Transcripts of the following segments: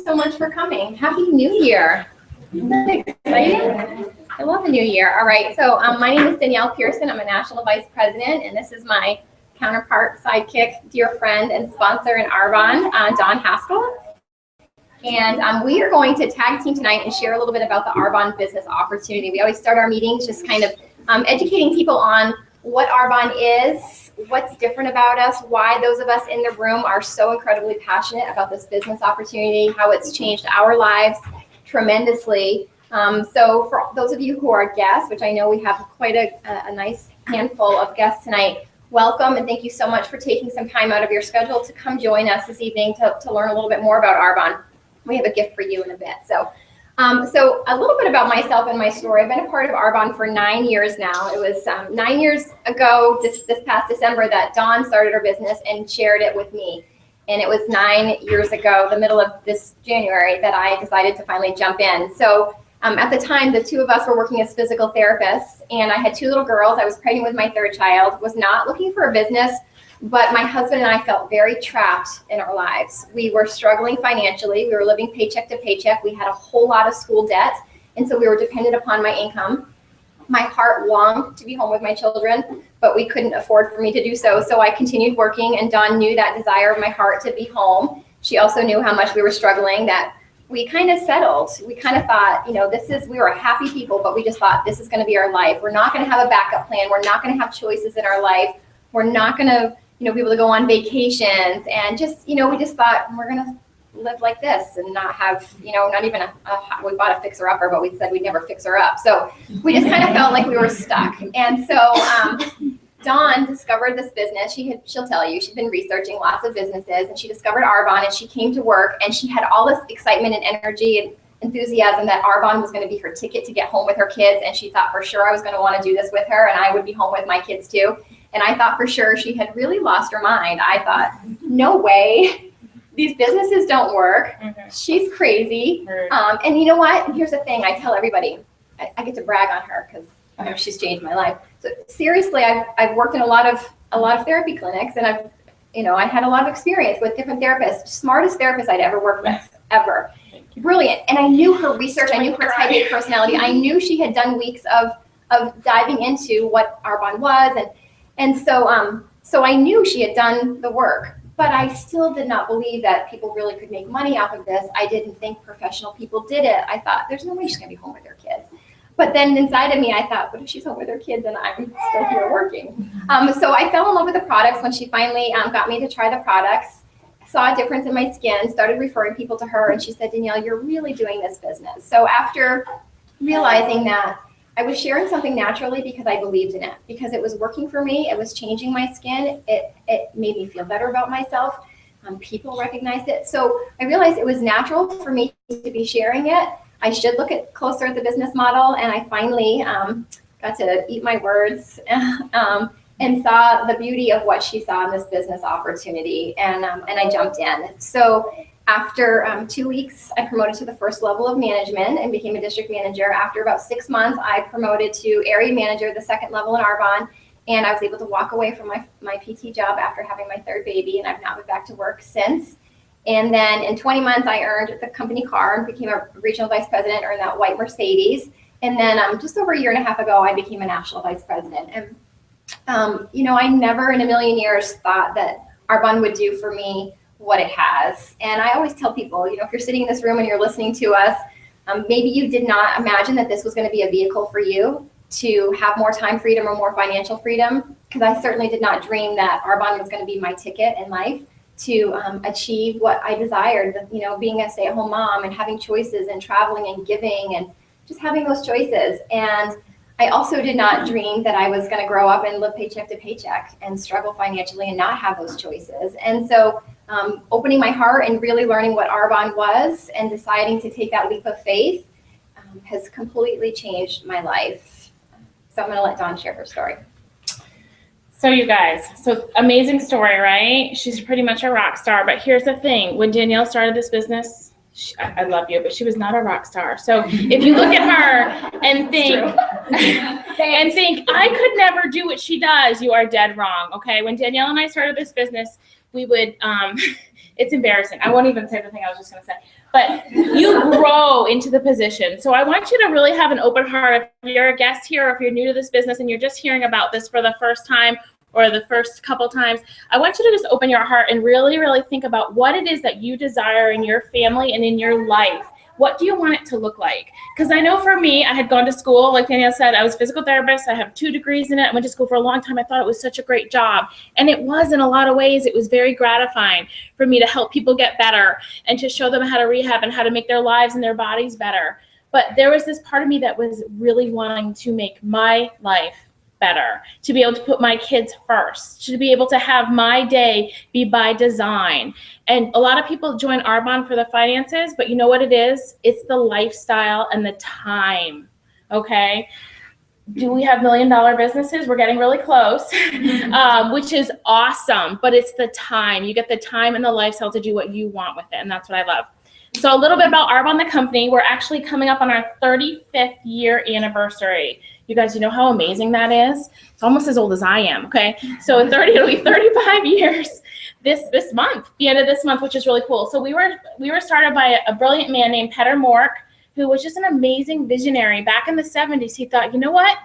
so much for coming. Happy New Year. Isn't that exciting? I love the new year. All right, so my name is Danielle Pearson. I'm a National Vice President, and this is my counterpart, sidekick, dear friend, and sponsor in Arbonne, Dawn Haskell. And we are going to tag team tonight and share a little bit about the Arbonne business opportunity. We always start our meetings just kind of educating people on what Arbonne is, what's different about us, why those of us in the room are so incredibly passionate about this business opportunity, how it's changed our lives tremendously. So for those of you who are guests, which I know we have quite a nice handful of guests tonight, welcome and thank you so much for taking some time out of your schedule to come join us this evening to learn a little bit more about Arbonne. We have a gift for you in a bit. So a little bit about myself and my story. I've been a part of Arbonne for 9 years now. It was 9 years ago, this past December, that Dawn started her business and shared it with me. And it was 9 years ago, the middle of this January, that I decided to finally jump in. So at the time, the two of us were working as physical therapists, and I had two little girls. I was pregnant with my third child, was not looking for a business, but my husband and I felt very trapped in our lives. We were struggling financially. We were living paycheck to paycheck. We had a whole lot of school debt, and so we were dependent upon my income. My heart longed to be home with my children, but we couldn't afford for me to do so. So I continued working, and Dawn knew that desire of my heart to be home. She also knew how much we were struggling, that we kind of settled. We kind of thought, we were happy people, but we just thought this is going to be our life. We're not going to have a backup plan. We're not going to have choices in our life. We're not going to be able to go on vacations, and just, we just thought we're going to live like this and not have, not even we bought a fixer-upper, but we said we'd never fix her up. So we just kind of felt like we were stuck. And so Dawn discovered this business. She'll tell you, she's been researching lots of businesses, and she discovered Arbonne, and she came to work, and she had all this excitement and energy and enthusiasm that Arbonne was going to be her ticket to get home with her kids. And she thought for sure I was going to want to do this with her, and I would be home with my kids too. And I thought for sure she had really lost her mind. I thought, no way. These businesses don't work. Mm-hmm. She's crazy. And you know what? Here's the thing. I tell everybody, I get to brag on her because she's changed my life. So seriously, I've worked in a lot of therapy clinics, and I had a lot of experience with different therapists, smartest therapists I'd ever worked with, ever. Brilliant. And I knew her research. I knew her type A personality. I knew she had done weeks of diving into what Arbonne was, and so I knew she had done the work. But I still did not believe that people really could make money off of this. I didn't think professional people did it. I thought, there's no way she's going to be home with her kids. But then inside of me, I thought, what if she's home with her kids and I'm still here working? So I fell in love with the products when she finally got me to try the products. Saw a difference in my skin, started referring people to her, and she said, Danielle, you're really doing this business. So after realizing that I was sharing something naturally because I believed in it, because it was working for me, it was changing my skin, it made me feel better about myself. People recognized it. So I realized it was natural for me to be sharing it. I should look closer at the business model, and I finally got to eat my words and saw the beauty of what she saw in this business opportunity, and I jumped in. So after 2 weeks, I promoted to the first level of management and became a district manager. After about 6 months, I promoted to area manager, the second level in Arbonne, and I was able to walk away from my PT job after having my third baby, and I've not been back to work since. And then in 20 months, I earned the company car and became a regional vice president, earned that white Mercedes. And then just over a year and a half ago, I became a national vice president. And, I never in a million years thought that Arbonne would do for me what it has. And I always tell people, if you're sitting in this room and you're listening to us, maybe you did not imagine that this was going to be a vehicle for you to have more time freedom or more financial freedom, because I certainly did not dream that Arbonne was going to be my ticket in life to achieve what I desired, being a stay-at-home mom and having choices and traveling and giving and just having those choices. And I also did not dream that I was going to grow up and live paycheck to paycheck and struggle financially and not have those choices. And so opening my heart and really learning what Arbonne was and deciding to take that leap of faith has completely changed my life. So I'm going to let Dawn share her story. So you guys, amazing story, right? She's pretty much a rock star. But here's the thing. When Danielle started this business, I love you, but she was not a rock star. So if you look at her and think, I could never do what she does, you are dead wrong, okay? When Danielle and I started this business, we would It's embarrassing. I won't even say the thing I was just going to say. But you grow into the position. So I want you to really have an open heart. If you're a guest here, or if you're new to this business and you're just hearing about this for the first time or the first couple times, I want you to just open your heart and really, really think about what it is that you desire in your family and in your life. What do you want it to look like? Because I know for me, I had gone to school, like Danielle said, I was a physical therapist. I have 2 degrees in it. I went to school for a long time. I thought it was such a great job. And it was in a lot of ways. It was very gratifying for me to help people get better and to show them how to rehab and how to make their lives and their bodies better. But there was this part of me that was really wanting to make my life better, to be able to put my kids first, to be able to have my day be by design. And a lot of people join Arbonne for the finances, but you know what it is? It's the lifestyle and the time, okay? Do we have $1 million businesses? We're getting really close, which is awesome, but it's the time. You get the time and the lifestyle to do what you want with it, and that's what I love. So a little bit about Arbonne, the company. We're actually coming up on our 35th year anniversary. You guys, you know how amazing that is? It's almost as old as I am, okay? So it'll be 35 years this month, the end of this month, which is really cool. So we were started by a brilliant man named Peter Mork, who was just an amazing visionary. Back in the 70s, he thought, you know what?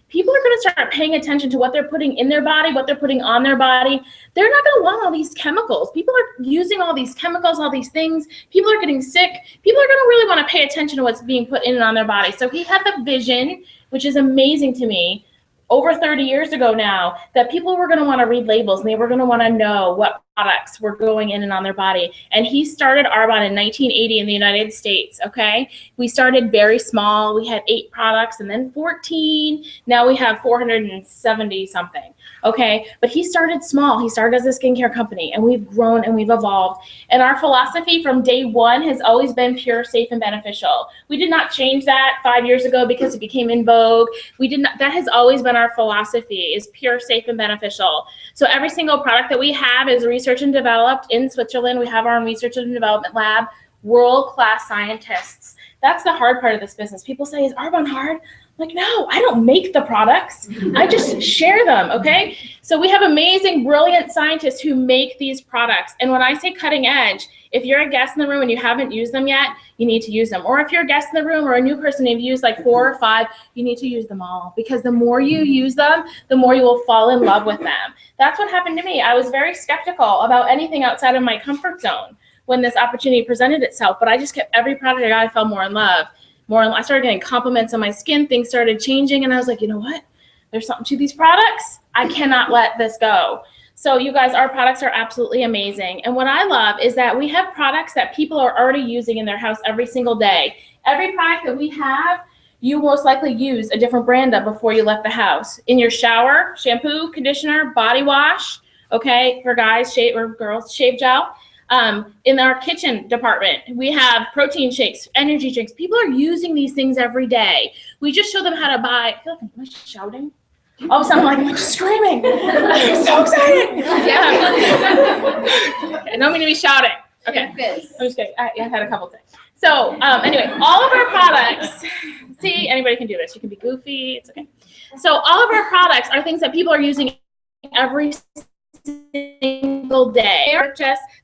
People are going to start paying attention to what they're putting in their body, what they're putting on their body. They're not going to want all these chemicals. People are using all these chemicals, all these things. People are getting sick. People are going to really want to pay attention to what's being put in and on their body. So he had the vision, which is amazing to me, over 30 years ago now, that people were going to want to read labels and they were going to want to know what products were going in and on their body. And he started Arbonne in 1980 in the United States, okay? We started very small. We had 8 products and then 14. Now we have 470 something, okay? But he started small. He started as a skincare company, and we've grown and we've evolved. And our philosophy from day one has always been pure, safe, and beneficial. We did not change that 5 years ago because it became in vogue. That has always been our philosophy, is pure, safe, and beneficial. So every single product that we have is research and developed in Switzerland. We have our own research and development lab, world-class scientists. That's the hard part of this business. People say, is Arbonne hard? I'm like, no, I don't make the products. I just share them, okay? So we have amazing, brilliant scientists who make these products. And when I say cutting edge, if you're a guest in the room and you haven't used them yet, you need to use them. Or if you're a guest in the room or a new person and you've used like 4 or 5, you need to use them all, because the more you use them, the more you will fall in love with them. That's what happened to me. I was very skeptical about anything outside of my comfort zone when this opportunity presented itself, but I just kept every product I got, I fell more in love. I started getting compliments on my skin, things started changing, and I was like, you know what? There's something to these products. I cannot let this go. So you guys, our products are absolutely amazing. And what I love is that we have products that people are already using in their house every single day. Every product that we have, you most likely use a different brand of before you left the house. In your shower, shampoo, conditioner, body wash, okay, for guys, shave, or girls, shave gel. In our kitchen department, we have protein shakes, energy drinks. People are using these things every day. We just show them how to buy. I feel like I'm shouting. All of a sudden, I'm like screaming. I'm so excited. Okay, I don't mean to be shouting. Okay, I'm just kidding. I had a couple things. So anyway, all of our products, see, anybody can do this. You can be goofy. It's okay. So all of our products are things that people are using every single day.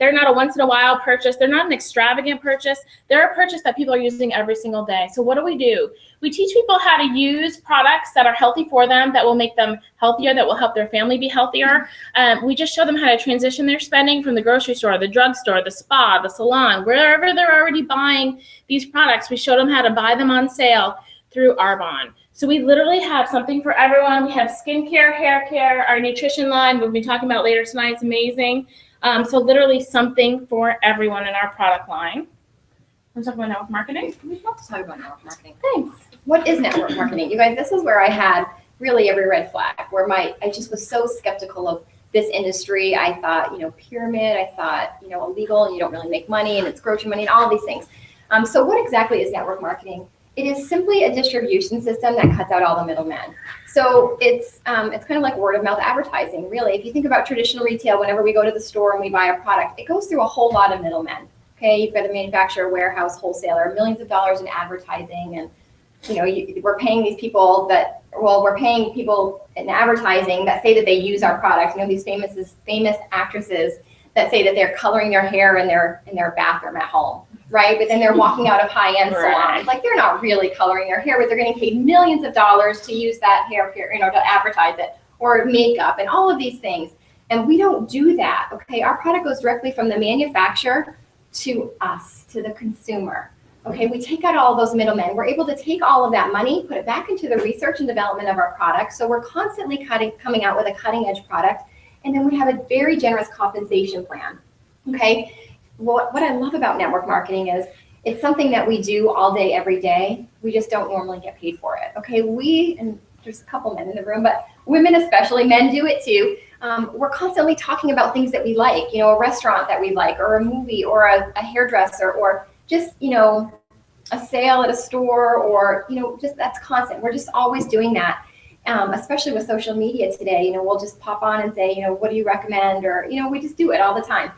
They're not a once in a while purchase. They're not an extravagant purchase. They're a purchase that people are using every single day. So what do? We teach people how to use products that are healthy for them, that will make them healthier, that will help their family be healthier. We just show them how to transition their spending from the grocery store, the drugstore, the spa, the salon, wherever they're already buying these products. We show them how to buy them on sale through Arbonne. So we literally have something for everyone. We have skincare, hair care, our nutrition line we'll be talking about later tonight. It's amazing. So literally something for everyone in our product line. I'm talking about network marketing. We'd love to talk about network marketing. Thanks. What is network marketing? You guys, this is where I had really every red flag, where I just was so skeptical of this industry. I thought, pyramid, I thought, illegal, and you don't really make money, and it's grocery money, and all these things. So what exactly is network marketing? It is simply a distribution system that cuts out all the middlemen. So it's kind of like word of mouth advertising, really. If you think about traditional retail, whenever we go to the store and we buy a product, it goes through a whole lot of middlemen. Okay, you've got a manufacturer, warehouse, wholesaler, millions of dollars in advertising, and we're paying these people we're paying people in advertising that say that they use our products. These famous actresses that say that they're coloring their hair in their bathroom at home, right? But then they're walking out of high-end salons. Like, they're not really coloring their hair, but they're getting paid millions of dollars to use that hair care, to advertise it, or makeup and all of these things. And we don't do that, okay? Our product goes directly from the manufacturer to us, to the consumer. Okay, we take out all those middlemen. We're able to take all of that money, put it back into the research and development of our product. So we're constantly coming out with a cutting edge product. And then we have a very generous compensation plan. Okay, what I love about network marketing is it's something that we do all day, every day. We just don't normally get paid for it. Okay, and there's a couple men in the room, but women especially, men do it too. We're constantly talking about things that we like, a restaurant that we like, or a movie, or a hairdresser, or just, a sale at a store, or, just that's constant. We're just always doing that, especially with social media today. We'll just pop on and say, what do you recommend? Or, we just do it all the time.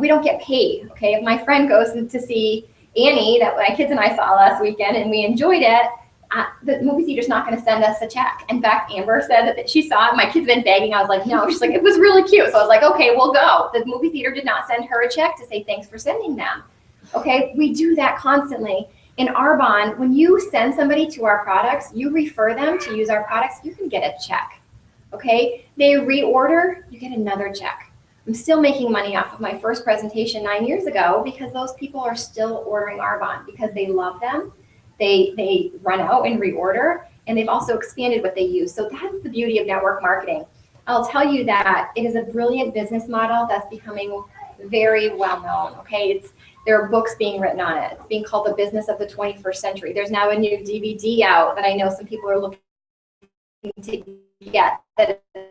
We don't get paid, okay? If my friend goes to see Annie, that my kids and I saw last weekend, and we enjoyed it, the movie theater's not going to send us a check. In fact, Amber said that she saw it. My kids have been begging. I was like, no. She's like, it was really cute. So I was like, okay, we'll go. The movie theater did not send her a check to say thanks for sending them. Okay, we do that constantly. In Arbonne, when you send somebody to our products, you refer them to use our products, you can get a check. Okay, they reorder, you get another check. I'm still making money off of my first presentation 9 years ago because those people are still ordering Arbonne because they love them. They run out and reorder, and they've also expanded what they use. So that's the beauty of network marketing. I'll tell you that it is a brilliant business model that's becoming very well known. Okay, there are books being written on it. It's being called the business of the 21st century. There's now a new DVD out that I know some people are looking to get, that is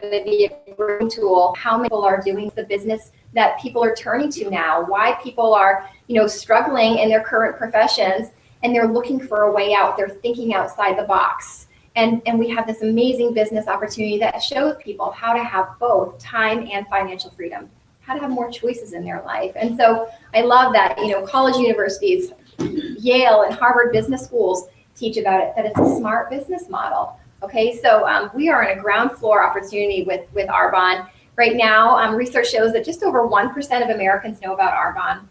going to be a great tool. How many people are doing the business that people are turning to now? Why people are, struggling in their current professions, and they're looking for a way out. They're thinking outside the box. And we have this amazing business opportunity that shows people how to have both time and financial freedom, how to have more choices in their life. And so I love that, college universities, Yale and Harvard business schools teach about it, that it's a smart business model. Okay, so we are in a ground floor opportunity with Arbonne. Right now, research shows that just over 1% of Americans know about Arbonne.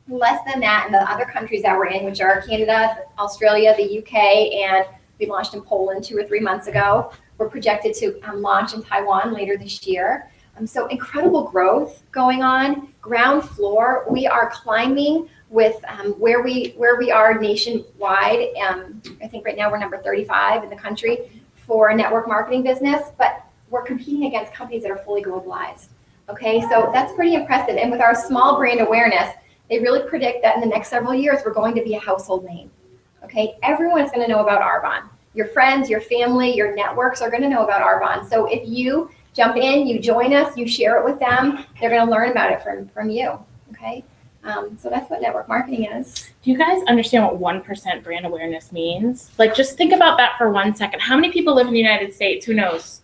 Less than that in the other countries that we're in, which are Canada, Australia, the UK, and we launched in Poland 2 or 3 months ago. We're projected to launch in Taiwan later this year. So incredible growth going on. Ground floor, we are climbing with where we are nationwide. I think right now we're number 35 in the country for a network marketing business, but we're competing against companies that are fully globalized. Okay, so that's pretty impressive. And with our small brand awareness, they really predict that in the next several years, we're going to be a household name. Okay, everyone is going to know about Arbonne. Your friends, your family, your networks are going to know about Arbonne. So if you jump in, you join us, you share it with them, they're going to learn about it from you. Okay, so that's what network marketing is. Do you guys understand what 1% brand awareness means? Like, just think about that for 1 second. How many people live in the United States? Who knows?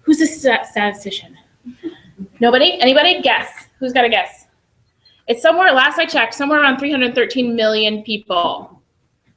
Who's a statistician? Nobody? Anybody? Guess. Who's got a guess? It's somewhere, last I checked, somewhere around 313 million people.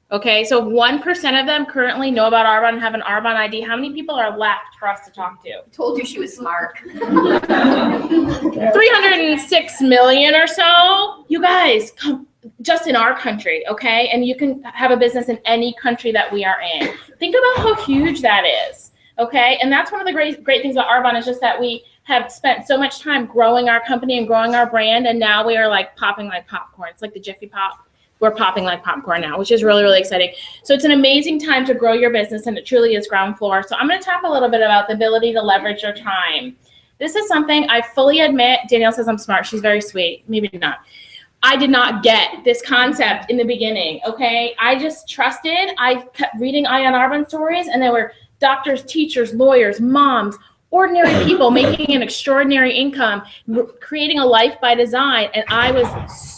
Okay, so if 1% of them currently know about Arbonne and have an Arbonne ID, how many people are left for us to talk to? I told you she was smart. 306 million or so. You guys, come just in our country, okay? And you can have a business in any country that we are in. Think about how huge that is, okay? And that's one of the great things about Arbonne is just that we have spent so much time growing our company and growing our brand, and now we are like popping like popcorn. It's like the Jiffy Pop. We're popping like popcorn now, which is really, really exciting. So it's an amazing time to grow your business, and it truly is ground floor. So I'm going to talk a little bit about the ability to leverage your time. This is something I fully admit. Danielle says I'm smart. She's very sweet. Maybe not. I did not get this concept in the beginning, okay? I just trusted. I kept reading Ion Arbonne stories, and there were doctors, teachers, lawyers, moms, ordinary people making an extraordinary income, creating a life by design. And I was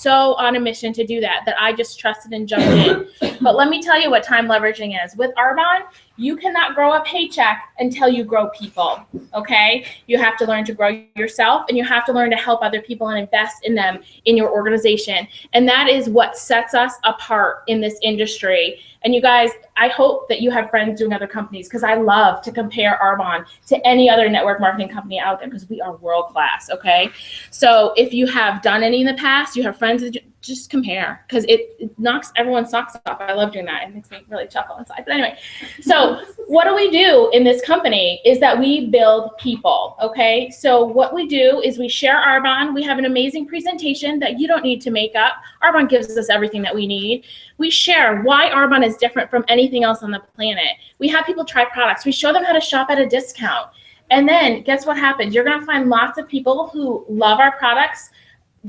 so on a mission to do that I just trusted and jumped in. But let me tell you what time leveraging is. With Arbonne, You cannot grow a paycheck until you grow people, okay? You have to learn to grow yourself, and you have to learn to help other people and invest in them in your organization. And that is what sets us apart in this industry. And you guys, I hope that you have friends doing other companies, because I love to compare Arbonne to any other network marketing company out there, because we are world class, okay? So if you have done any in the past, you have friends, just compare, because it knocks everyone's socks off. I love doing that. It makes me really chuckle inside. But anyway, so what do we do in this company is that we build people, okay? So what we do is we share Arbonne. We have an amazing presentation that you don't need to make up. Arbonne gives us everything that we need. We share why Arbonne is different from anything else on the planet. We have people try products. We show them how to shop at a discount. And then guess what happens? You're gonna find lots of people who love our products,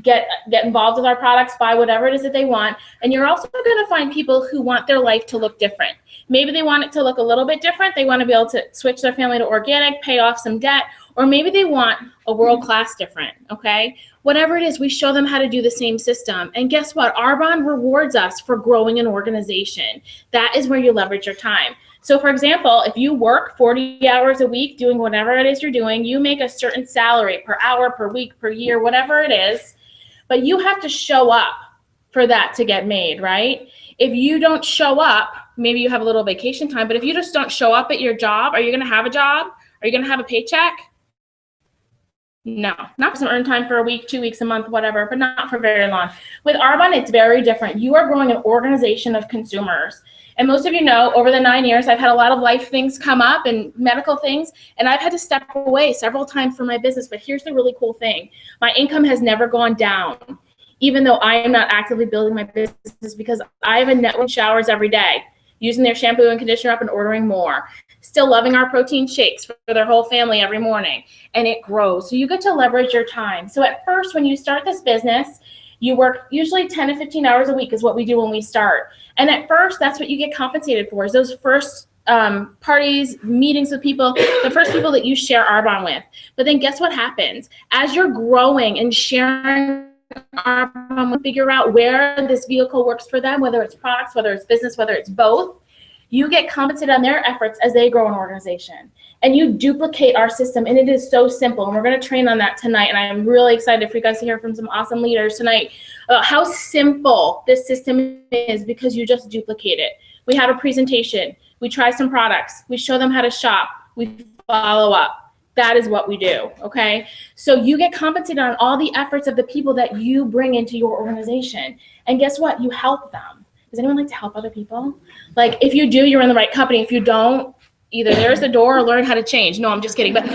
get involved with our products, buy whatever it is that they want. And you're also going to find people who want their life to look different. Maybe they want it to look a little bit different. They want to be able to switch their family to organic, pay off some debt, or maybe they want a world-class different, okay? Whatever it is, we show them how to do the same system. And guess what? Arbonne rewards us for growing an organization. That is where you leverage your time. So for example, if you work 40 hours a week doing whatever it is you're doing, you make a certain salary per hour, per week, per year, whatever it is, but you have to show up for that to get made, right? If you don't show up, maybe you have a little vacation time, but if you just don't show up at your job, are you gonna have a job? Are you gonna have a paycheck? No, not for some earned time for a week, 2 weeks, a month, whatever, but not for very long. With Arbonne, it's very different. You are growing an organization of consumers. And most of you know, over the 9 years, I've had a lot of life things come up and medical things, and I've had to step away several times from my business. But here's the really cool thing. My income has never gone down, even though I am not actively building my business, because I have a network showers every day, using their shampoo and conditioner up and ordering more. Still loving our protein shakes for their whole family every morning, and it grows. So you get to leverage your time. So at first, when you start this business, you work usually 10 to 15 hours a week is what we do when we start. And at first, that's what you get compensated for, is those first parties, meetings with people, the first people that you share Arbonne with. But then guess what happens? As you're growing and sharing Arbonne, we figure out where this vehicle works for them, whether it's products, whether it's business, whether it's both. You get compensated on their efforts as they grow an organization. And you duplicate our system, and it is so simple. And we're going to train on that tonight. And I'm really excited for you guys to hear from some awesome leaders tonight about how simple this system is, because you just duplicate it. We have a presentation. We try some products. We show them how to shop. We follow up. That is what we do, okay? So you get compensated on all the efforts of the people that you bring into your organization. And guess what? You help them. Does anyone like to help other people? Like, if you do, you're in the right company. If you don't, either there's the door or learn how to change. No, I'm just kidding. But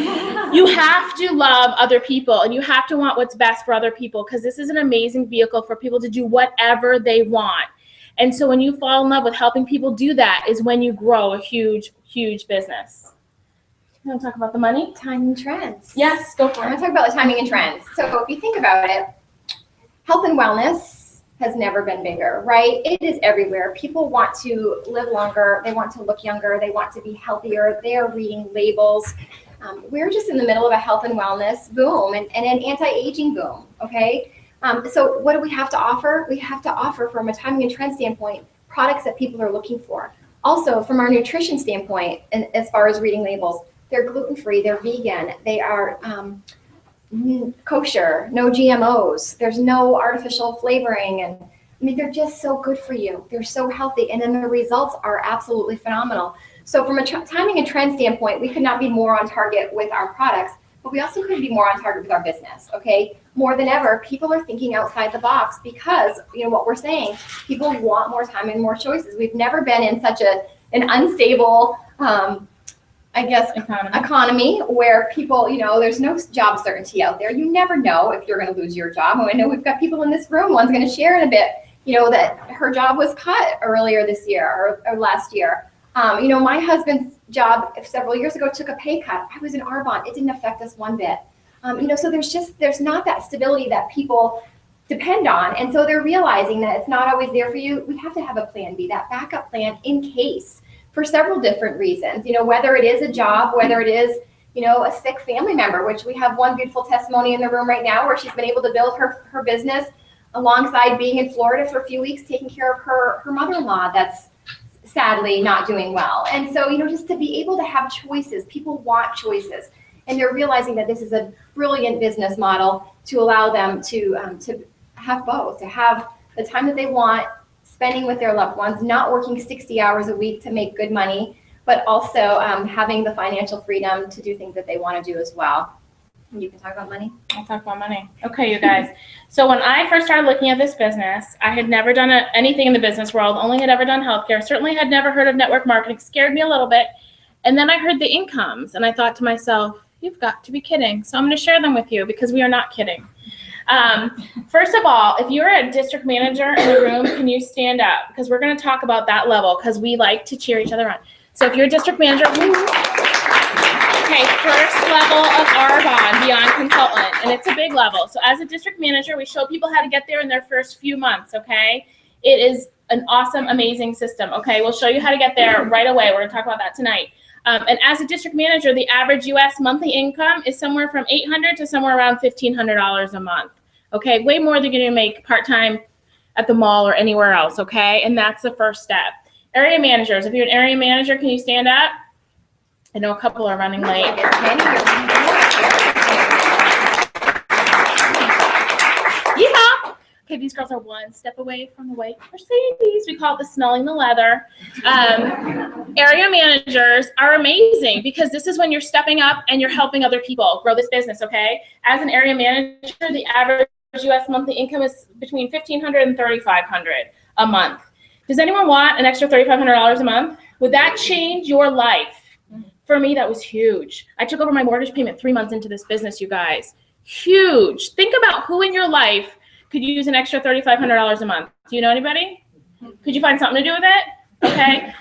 you have to love other people, and you have to want what's best for other people, because this is an amazing vehicle for people to do whatever they want. And so when you fall in love with helping people do that is when you grow a huge, huge business. You want to talk about the money? Timing trends. Yes, go for I'm it. going to talk about the timing and trends. So if you think about it, health and wellness has never been bigger, right? It is everywhere. People want to live longer. They want to look younger. They want to be healthier. They are reading labels. We're just in the middle of a health and wellness boom and an anti-aging boom, okay? So what do we have to offer? We have to offer, from a timing and trend standpoint, products that people are looking for. Also, from our nutrition standpoint, and as far as reading labels, they're gluten-free, they're vegan, they are kosher, no GMOs, there's no artificial flavoring, and I mean, they're just so good for you. They're so healthy, and then the results are absolutely phenomenal. So from a timing and trend standpoint, we could not be more on target with our products, but we also couldn't be more on target with our business, okay? More than ever, people are thinking outside the box, because, you know what we're saying, people want more time and more choices. We've never been in such an unstable, I guess, economy where people, you know, there's no job certainty out there. You never know if you're going to lose your job. I know we've got people in this room, one's going to share in a bit, you know, that her job was cut earlier this year or last year. You know, my husband's job several years ago took a pay cut. I was in Arbonne. It didn't affect us one bit. You know, so there's not that stability that people depend on. And so they're realizing that it's not always there for you. We have to have a plan B, that backup plan in case, for several different reasons. You know, whether it is a job, whether it is, you know, a sick family member, which we have one beautiful testimony in the room right now where she's been able to build her business alongside being in Florida for a few weeks, taking care of her mother-in-law that's sadly not doing well. And so, just to be able to have choices, people want choices. And they're realizing that this is a brilliant business model to allow them to have both, to have the time that they want, spending with their loved ones, not working 60 hours a week to make good money, but also having the financial freedom to do things that they want to do as well. You can talk about money. I'll talk about money. Okay, you guys. So when I first started looking at this business, I had never done anything in the business world, only had ever done healthcare, certainly had never heard of network marketing, scared me a little bit. And then I heard the incomes and I thought to myself, you've got to be kidding. So I'm going to share them with you because we are not kidding. First of all, if you're a district manager in the room, can you stand up? Because we're going to talk about that level because we like to cheer each other on. So if you're a district manager, okay, first level of Arbonne, Beyond Consultant, and it's a big level. So as a district manager, we show people how to get there in their first few months, okay? It is an awesome, amazing system, okay? We'll show you how to get there right away. We're going to talk about that tonight. And as a district manager, the average U.S. monthly income is somewhere from $800 to somewhere around $1,500 a month, okay? Way more than you're going to make part-time at the mall or anywhere else, okay? And that's the first step. Area managers, if you're an area manager, can you stand up? I know a couple are running late. Yeehaw! Okay, these girls are one step away from the white Mercedes. We call it the smelling the leather. Area managers are amazing because this is when you're stepping up and you're helping other people grow this business, okay? As an area manager, the average U.S. monthly income is between $1,500 and $3,500 a month. Does anyone want an extra $3,500 a month? Would that change your life? For me, that was huge. I took over my mortgage payment 3 months into this business, you guys. Huge. Think about who in your life could use an extra $3,500 a month. Do you know anybody? Could you find something to do with it? Okay.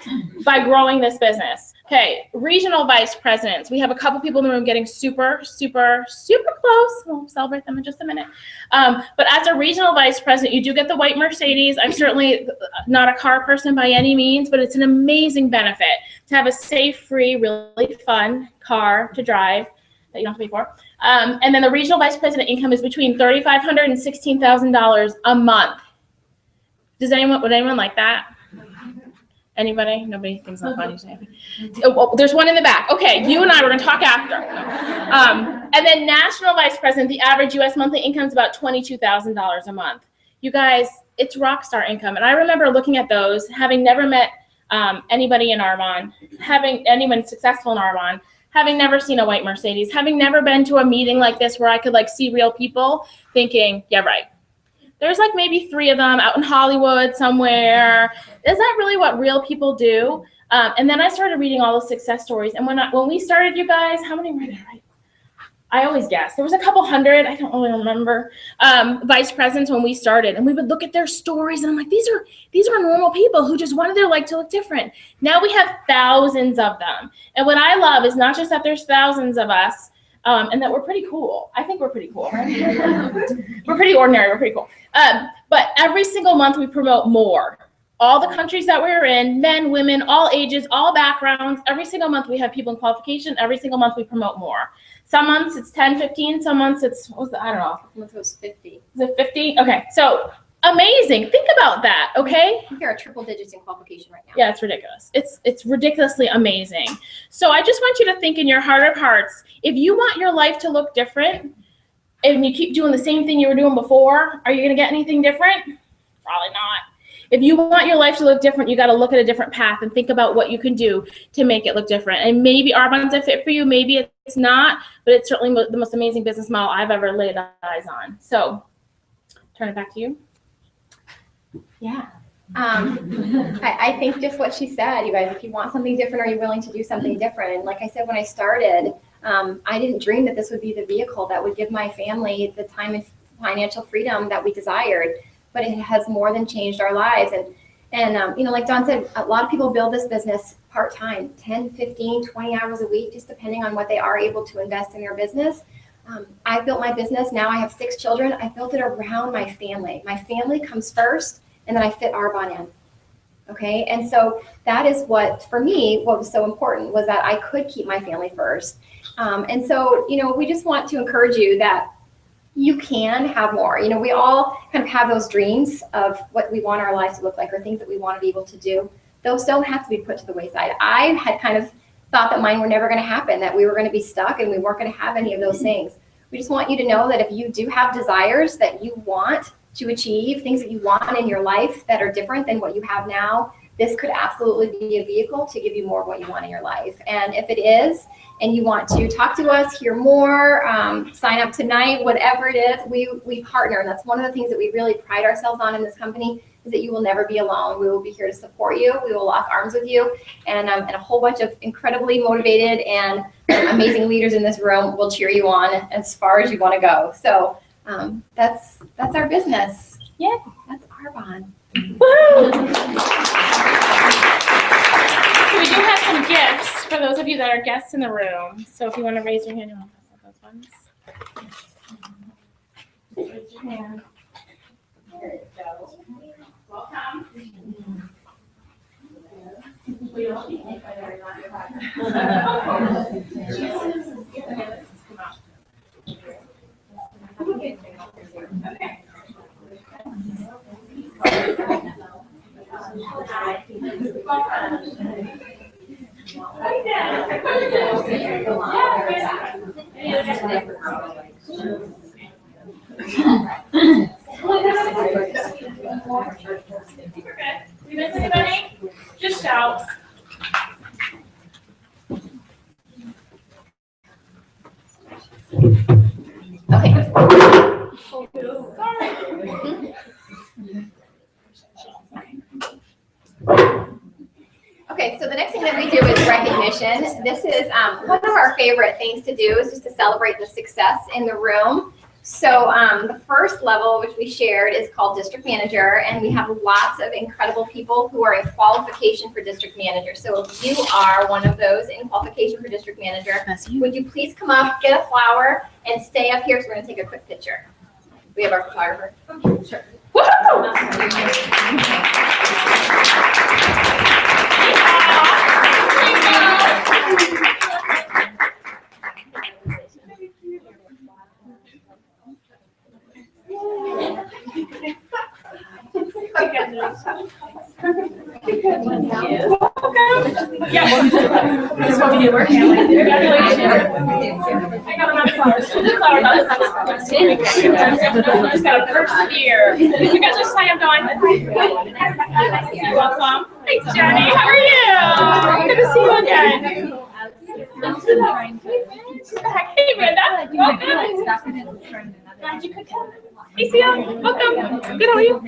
By growing this business. Okay. Regional vice presidents. We have a couple people in the room getting super, super, super close. We'll celebrate them in just a minute. But as a regional vice president, you do get the white Mercedes. I'm certainly not a car person by any means, but it's an amazing benefit to have a safe, free, really fun car to drive that you don't have to pay for. And then the regional vice president income is between $3,500 and $16,000 a month. Would anyone like that? Anybody? Nobody thinks I'm funny. Oh, well, there's one in the back. Okay, you and I, we're going to talk after. And then national vice president, the average U.S. monthly income is about $22,000 a month. You guys, it's rock star income. And I remember looking at those, having never met anybody in Arbonne, having anyone successful in Arbonne, having never seen a white Mercedes, having never been to a meeting like this where I could see real people, thinking, yeah, right. There's maybe 3 of them out in Hollywood somewhere. Is that really what real people do? And then I started reading all the success stories. And when we started, you guys, how many were there? I always guess. There was a couple hundred, I don't really remember, vice presidents when we started. And we would look at their stories and I'm like, these are normal people who just wanted their life to look different. Now we have thousands of them. And what I love is not just that there's thousands of us, and that we're pretty cool. I think we're pretty cool, right? We're pretty ordinary, we're pretty cool. But every single month we promote more. All the countries that we're in, men, women, all ages, all backgrounds, every single month we have people in qualification, every single month we promote more. Some months it's 10, 15, some months it's, I don't know. Some months it was 50. Is it 50? Okay, so amazing. Think about that, okay? I think you're at triple digits in qualification right now. Yeah, it's ridiculous. It's ridiculously amazing. So I just want you to think in your heart of hearts, if you want your life to look different, and you keep doing the same thing you were doing before, are you going to get anything different? Probably not. If you want your life to look different, you got to look at a different path and think about what you can do to make it look different. And maybe Arbonne's a fit for you, maybe it's not, but it's certainly the most amazing business model I've ever laid eyes on. So, turn it back to you. Yeah. I think just what she said, you guys, if you want something different, are you willing to do something different? And like I said, when I started, I didn't dream that this would be the vehicle that would give my family the time and financial freedom that we desired, but it has more than changed our lives. And like Dawn said, a lot of people build this business part-time, 10, 15, 20 hours a week, just depending on what they are able to invest in their business. I built my business. Now I have 6 children. I built it around my family. My family comes first, and then I fit Arbonne in. Okay, and so that is what, for me, what was so important was that I could keep my family first. And so, we just want to encourage you that you can have more. We all kind of have those dreams of what we want our lives to look like or things that we want to be able to do. those don't have to be put to the wayside. I had kind of thought that mine were never going to happen, that we were going to be stuck and we weren't going to have any of those things. We just want you to know that if you do have desires that you want to achieve, things that you want in your life that are different than what you have now, this could absolutely be a vehicle to give you more of what you want in your life. And if it is, and you want to talk to us, hear more, sign up tonight, whatever it is, we partner. And that's one of the things that we really pride ourselves on in this company, is that you will never be alone. We will be here to support you. We will lock arms with you. And a whole bunch of incredibly motivated and amazing leaders in this room will cheer you on as far as you want to go. So that's our business. Yeah. That's Arbonne. Woo! So we do have some gifts for those of you that are guests in the room. So if you want to raise your hand, you want to pass out those ones. Raise your hand. There you go. Welcome. We don't need to find Okay. We miss anybody? Just shout. Okay. Okay, so the next thing that we do is recognition. This is one of our favorite things to do, is just to celebrate the success in the room. So the first level, which we shared, is called district manager, and we have lots of incredible people who are in qualification for district manager. So if you are one of those in qualification for district manager, would you please come up, get a flower, and stay up here, because we're going to take a quick picture. We have our photographer. Sure. Woohoo! Yeah, that's what we do. We're family. Congratulations. I got enough flowers. Just got a first year. You guys just say I'm going. You're welcome. Hey, Jenny. How are you? Good to see you again. Hey, Brenda. Welcome. Glad you could come. Hey, Sia. Welcome. Good, how are you?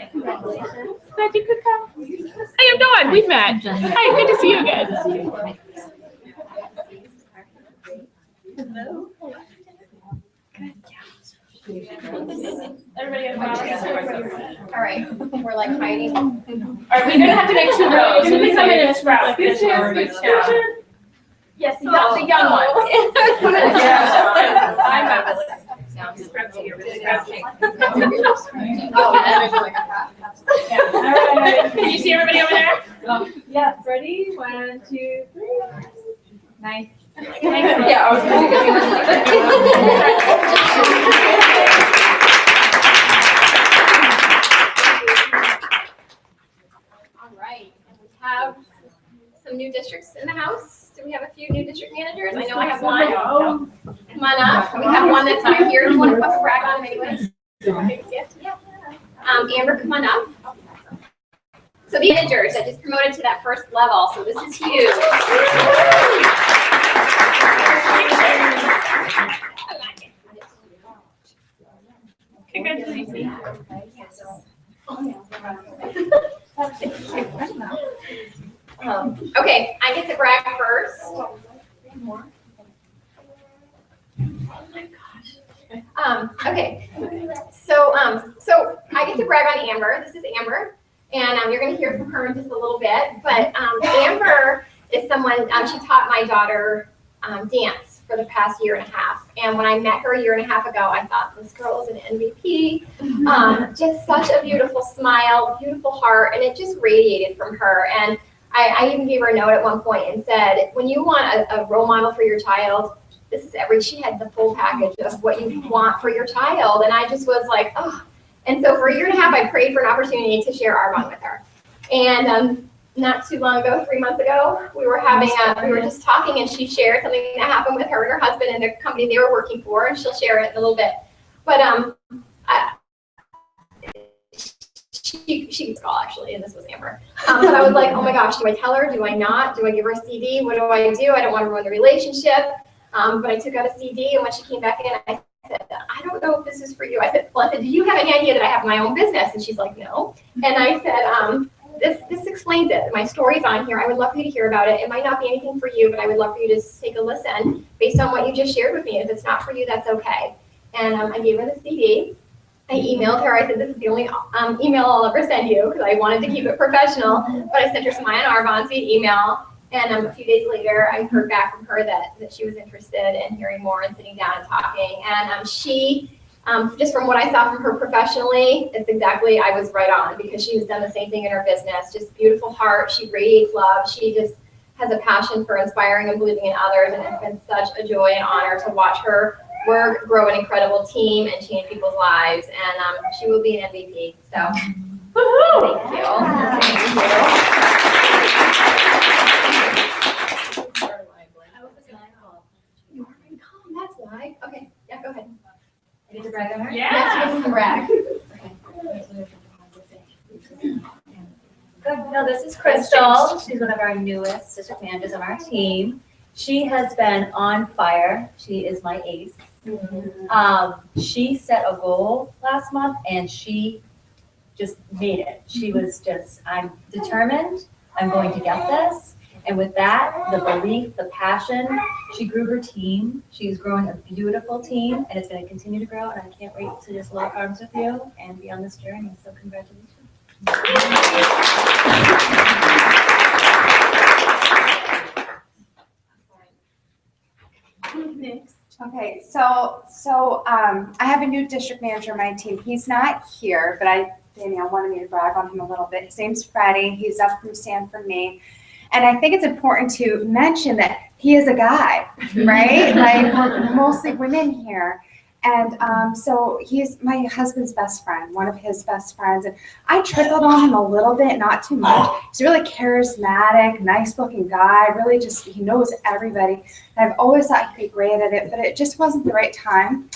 Glad you could come. Hey, I'm Dawn. We've met. Hi, good to see you again. Hello. Everybody have All right, we're like hiding. All right, we're gonna have to make 2 rows. So we come in and sprout. Good chance. Yes, the young one. I'm Can you see everybody over there? Yes, ready? 1, 2, 3. Nice. Yeah, I was All right, and we have some new districts in the house. Do we have a few new district managers? I know I have one. Come on up. We have one that's right here. Do you want to put brag on him anyways? Yeah. Amber, come on up. So the managers that just promoted to that first level. So this is huge. Congratulations. Okay, I get to brag first. Okay, so I get to brag on Amber. This is Amber, and you're going to hear from her in just a little bit. But Amber is someone, she taught my daughter dance for the past 1.5 years. And when I met her 1.5 years ago, I thought, this girl is an MVP. Just such a beautiful smile, beautiful heart, and it just radiated from her. And I even gave her a note at one point and said, when you want a role model for your child, this is she had the full package of what you want for your child. And I just was like, oh. And so for 1.5 years, I prayed for an opportunity to share Arbonne with her. And not too long ago, 3 months ago, we were just talking, and she shared something that happened with her and her husband and the company they were working for, and she'll share it in a little bit. But she gets a call actually, and this was Amber. But I was like, oh my gosh, do I tell her? Do I not? Do I give her a CD? What do? I don't want to ruin the relationship. But I took out a CD, and when she came back in, I said, I don't know if this is for you. I said, do you have any idea that I have my own business? And she's like, no. And I said, this explains it. My story's on here. I would love for you to hear about it. It might not be anything for you, but I would love for you to take a listen based on what you just shared with me. If it's not for you, that's okay. And I gave her the CD. I emailed her. I said, this is the only email I'll ever send you, because I wanted to keep it professional. But I sent her some Arvons via email. And a few days later, I heard back from her that she was interested in hearing more and sitting down and talking. And she, just from what I saw from her professionally, it's exactly, I was right on, because she has done the same thing in her business. Just beautiful heart. She radiates love. She just has a passion for inspiring and believing in others. And it's been such a joy and honor to watch her work, grow an incredible team, and change people's lives. And she will be an MVP. So, thank you. Thank you. You are my calm, that's why. Okay, yeah, go ahead. I get to brag on her? Yes, you can brag. Good. No, this is Crystal. She's one of our newest district managers on our team. She has been on fire. She is my ace. She set a goal last month, and she just made it. She was just, I'm determined. I'm going to get this. And with that, the belief, the passion, she grew her team. She's growing a beautiful team, and it's going to continue to grow. And I can't wait to just lock arms with you and be on this journey. So congratulations. Okay, so I have a new district manager on my team. He's not here, but Danielle wanted me to brag on him a little bit. His name's Freddie. He's up from Sanford, Maine. And I think it's important to mention that he is a guy, right? Like, we're mostly women here. And so he's my husband's best friend, one of his best friends. And I trickled on him a little bit, not too much. He's a really charismatic, nice-looking guy. Really just, he knows everybody. And I've always thought he'd be great at it, but it just wasn't the right time.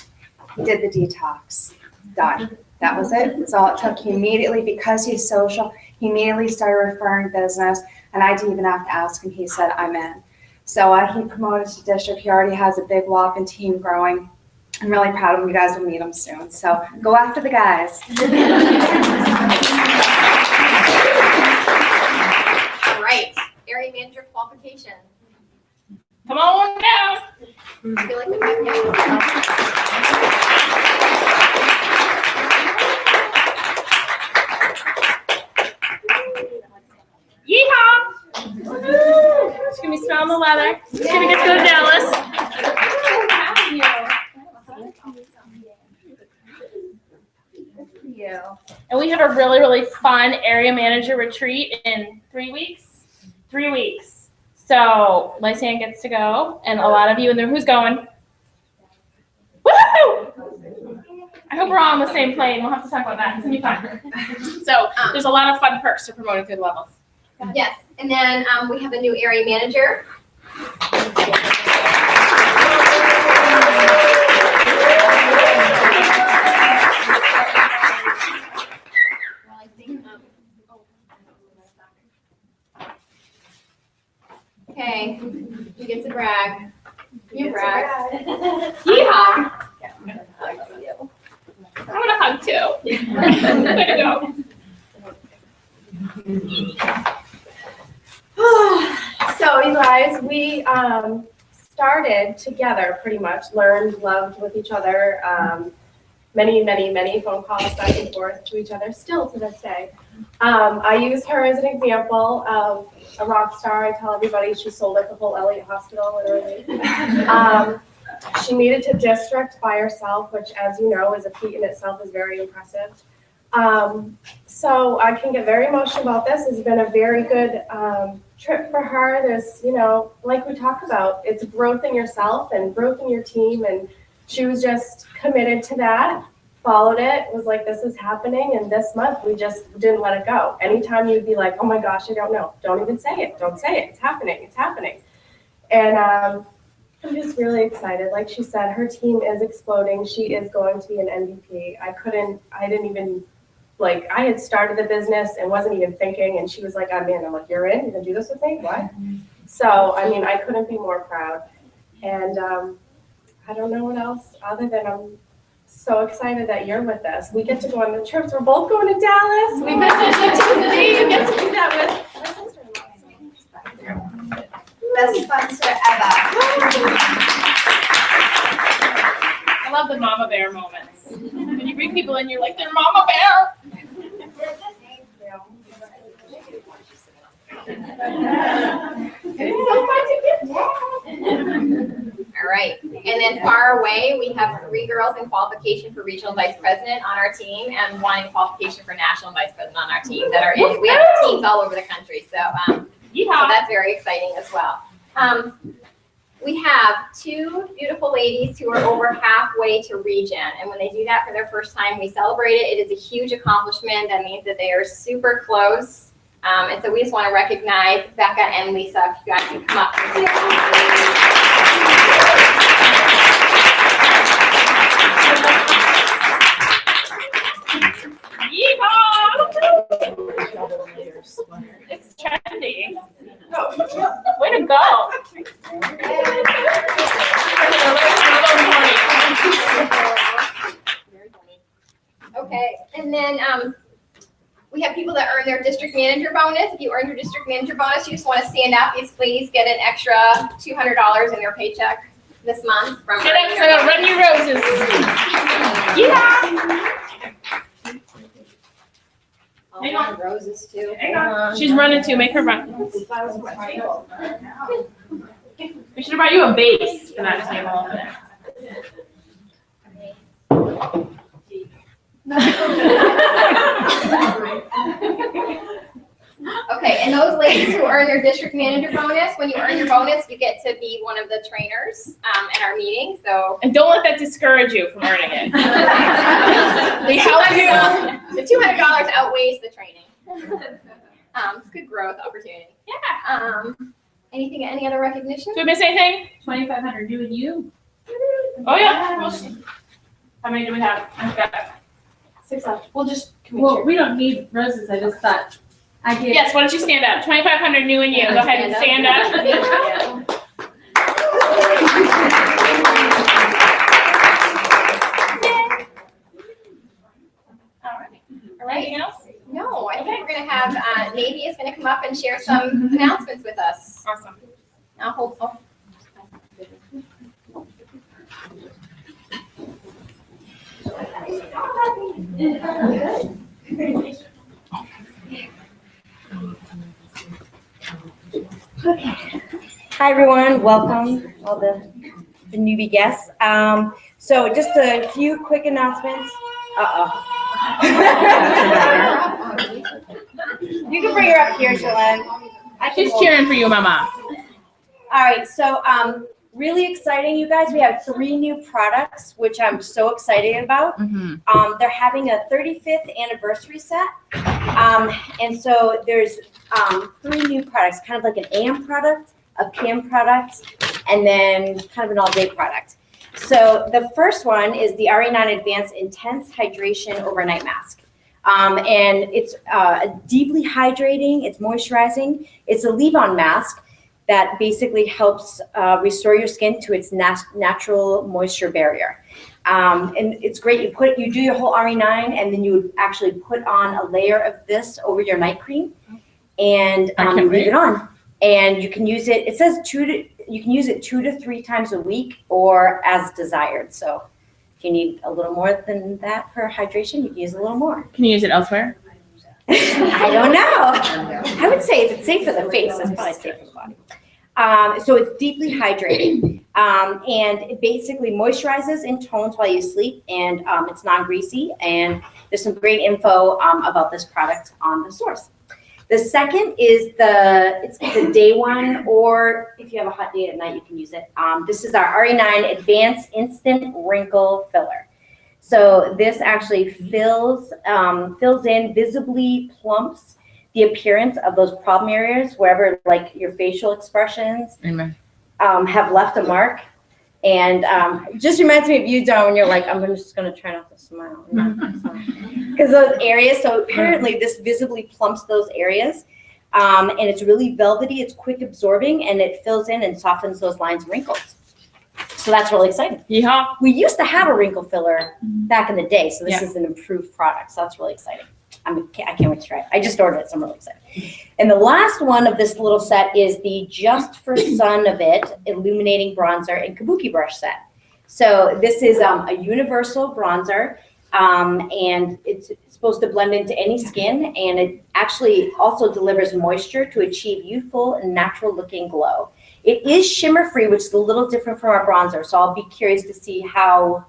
He did the detox. Done. That was it. That's all it took. He immediately, because he's social, he immediately started referring business. And I didn't even have to ask him. He said, I'm in. So he promoted to district. He already has a big walk-in team growing. I'm really proud of him. You guys will meet him soon. So go after the guys. All right, area manager qualification. Come on down. I feel like we have, Yeehaw! Woo-hoo! She's gonna be smelling the leather. She's gonna get so jealous. And we have a really, really fun area manager retreat in 3 weeks. 3 weeks. So Lysanne gets to go, and a lot of you in there. Who's going? Woohoo! I hope we're all on the same plane. We'll have to talk about that. It's gonna be fun. So there's a lot of fun perks to promoting through the levels. yes, and then we have a new area manager. Okay, you get to brag. You brag. Yeehaw! I want a hug too. Way to go. So you guys, we started together pretty much, learned, loved with each other. Many phone calls back and forth to each other, still to this day. I use her as an example of a rock star. I tell everybody she sold like the whole Elliott Hospital literally. She made it to district by herself, which, as you know, is a feat in itself, is very impressive. So I can get very emotional about this. It's been a very good trip for her. There's, like we talked about, it's growth in yourself and growth in your team, and she was just committed to that. followed it, was like, this is happening, and this month we just didn't let it go. Anytime you'd be like, oh my gosh, I don't know, don't even say it, don't say it, it's happening. And I'm just really excited. Like she said, her team is exploding. She is going to be an MVP. I didn't even, like, I had started the business and wasn't even thinking, and she was like, I'm in. I'm like, you're in? You're gonna do this with me? What? So, I mean, I couldn't be more proud. And I don't know what else other than I'm so excited that you're with us. We get to go on the trips. We're both going to Dallas. We've been to Tennessee. You get to do that with my sister-in-law. Best sponsor ever. I love the mama bear moments. When you bring people in, you're like, they're mama bear. It's so fun to get All right, and then far away, we have 3 girls in qualification for regional vice president on our team and 1 in qualification for national vice president on our team that are in. We have teams all over the country, so that's very exciting as well. We have 2 beautiful ladies who are over halfway to region, and when they do that for their first time, we celebrate it. It is a huge accomplishment. That means that they are super close. And so we just want to recognize Becca and Lisa. If you guys can come up. It's trendy. Way to go. Okay, and then we have people that earn their district manager bonus. If you earn your district manager bonus, you just want to stand up. Please get an extra $200 in your paycheck this month. From Get up, run your roses. Yeah. Hang on, roses too. She's running too. Make her run. We should have brought you a base for that table. Okay, and those ladies who earn their district manager bonus, when you earn your bonus, you get to be one of the trainers at our meeting. So, And don't let that discourage you from earning it. the $200 outweighs the training. It's a good growth opportunity. Yeah. Any other recognition? Did we miss anything? 2,500 you and you. Oh yeah. How many do we have? I've got 6 left. We'll just Well, we don't need roses. I just thought I get. Yes, why don't you stand up? 2,500 new and you. Go ahead and stand up. All right. Anything else? No, I think we're going to have Navy is going to come up and share some announcements with us. Awesome. I'll hold. Oh. Hi, everyone. Welcome, all the newbie guests. So just a few quick announcements. You can bring her up here, Jolene. She's cheering for you, Mama. All right, so really exciting, you guys. We have 3 new products, which I'm so excited about. They're having a 35th anniversary set. And so there's 3 new products, kind of like an AM product, a PM product, and then kind of an all-day product. So the first one is the RE9 Advanced Intense Hydration Overnight Mask. And it's deeply hydrating, it's moisturizing. It's a leave-on mask that basically helps restore your skin to its natural moisture barrier. And it's great. You do your whole RE9, and then you would actually put on a layer of this over your night cream, and you leave it on. And you can use it. It says you can use it 2 to 3 times a week, or as desired. So if you need a little more than that for hydration, you can use a little more. Can you use it elsewhere? I don't know. I would say if it's safe for the face, it's probably safe for the body. So it's deeply hydrating, and it basically moisturizes and tones while you sleep, and it's non-greasy, and there's some great info about this product on the source. The second is it's the day one, or if you have a hot day at night, you can use it. This is our RE9 Advanced Instant Wrinkle Filler. So this actually fills in, visibly plumps the appearance of those problem areas wherever like your facial expressions have left a mark. And it just reminds me of you, Dawn, when you're like, I'm just going to try not to smile. Because those areas, so apparently this visibly plumps those areas. And it's really velvety, it's quick absorbing, and it fills in and softens those lines and wrinkles. So that's really exciting. Yeehaw. We used to have a wrinkle filler back in the day, so this Yeah. is an improved product. So that's really exciting. I can't wait to try it. I just ordered it, so I'm really excited. And the last one of this little set is the Just for Sun of It Illuminating Bronzer and Kabuki Brush set. So this is a universal bronzer, and it's supposed to blend into any skin, and it actually also delivers moisture to achieve youthful and natural looking glow. It is shimmer free, which is a little different from our bronzer, so I'll be curious to see how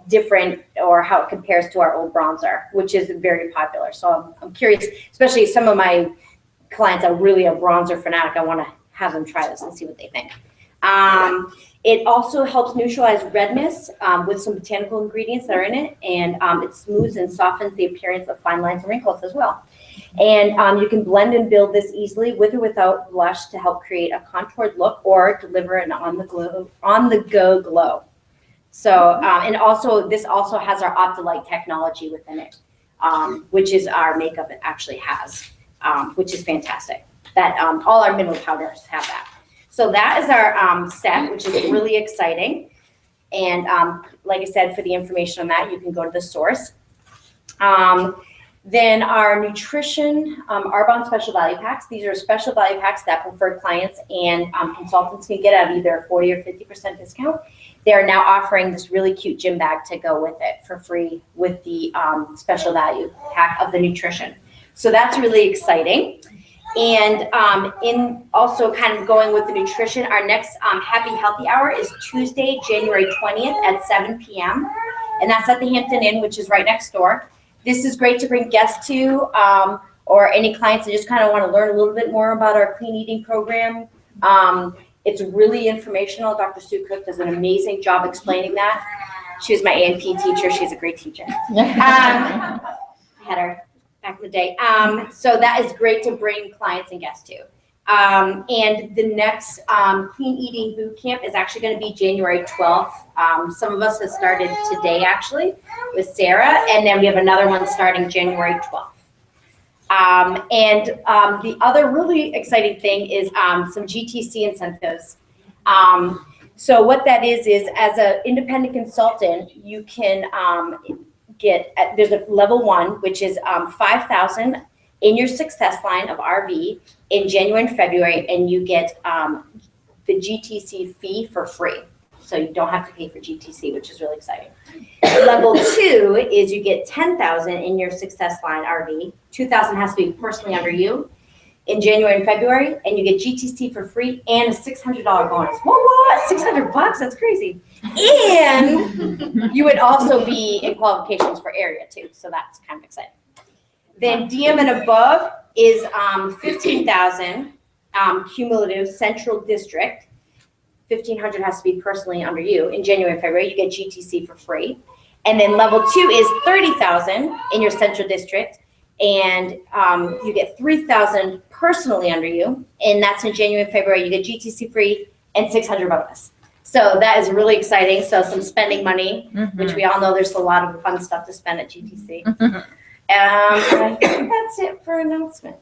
different or how it compares to our old bronzer, which is very popular. So I'm curious, especially some of my clients are really a bronzer fanatic. I want to have them try this and see what they think. It also helps neutralize redness with some botanical ingredients that are in it, and it smooths and softens the appearance of fine lines and wrinkles as well. And you can blend and build this easily with or without blush to help create a contoured look or deliver an on-the-go glow. So, and also this also has our Optolite technology within it, which is our makeup it actually has, which is fantastic. That all our mineral powders have that. So that is our set, which is really exciting. And like I said, for the information on that, you can go to the source. Then our nutrition, Arbonne special value packs. These are special value packs that preferred clients and consultants can get at either a 40 or 50% discount. They are now offering this really cute gym bag to go with it for free with the special value pack of the nutrition. So that's really exciting. And in also kind of going with the nutrition, our next Happy Healthy Hour is Tuesday, January 20th at 7 p.m. And that's at the Hampton Inn, which is right next door. This is great to bring guests to or any clients that just kind of want to learn a little bit more about our clean eating program. It's really informational. Dr. Sue Cook does an amazing job explaining that. She was my A&P teacher. She's a great teacher. I had her back in the day. So that is great to bring clients and guests to. And the next Clean Eating Boot Camp is actually going to be January 12th. Some of us have started today, actually, with Sarah. And then we have another one starting January 12th. The other really exciting thing is some GTC incentives. So what that is as an independent consultant, you can there's a level 1, which is $5,000 in your success line of RV in January and February, and you get the GTC fee for free. So you don't have to pay for GTC, which is really exciting. Level 2 is you get $10,000 in your success line RV. $2,000 has to be personally under you in January and February, and you get GTC for free and a $600 bonus. What? $600? That's crazy. And you would also be in qualifications for area too, so that's kind of exciting. Then DM and above is $15,000 cumulative central district. $1,500 has to be personally under you. In January and February, you get GTC for free. And then level 2 is $30,000 in your central district, and you get $3,000 personally under you. And that's in January and February. You get GTC free and $600 bonus. So that is really exciting. So some spending money, which we all know there's a lot of fun stuff to spend at GTC. I think that's it for announcements.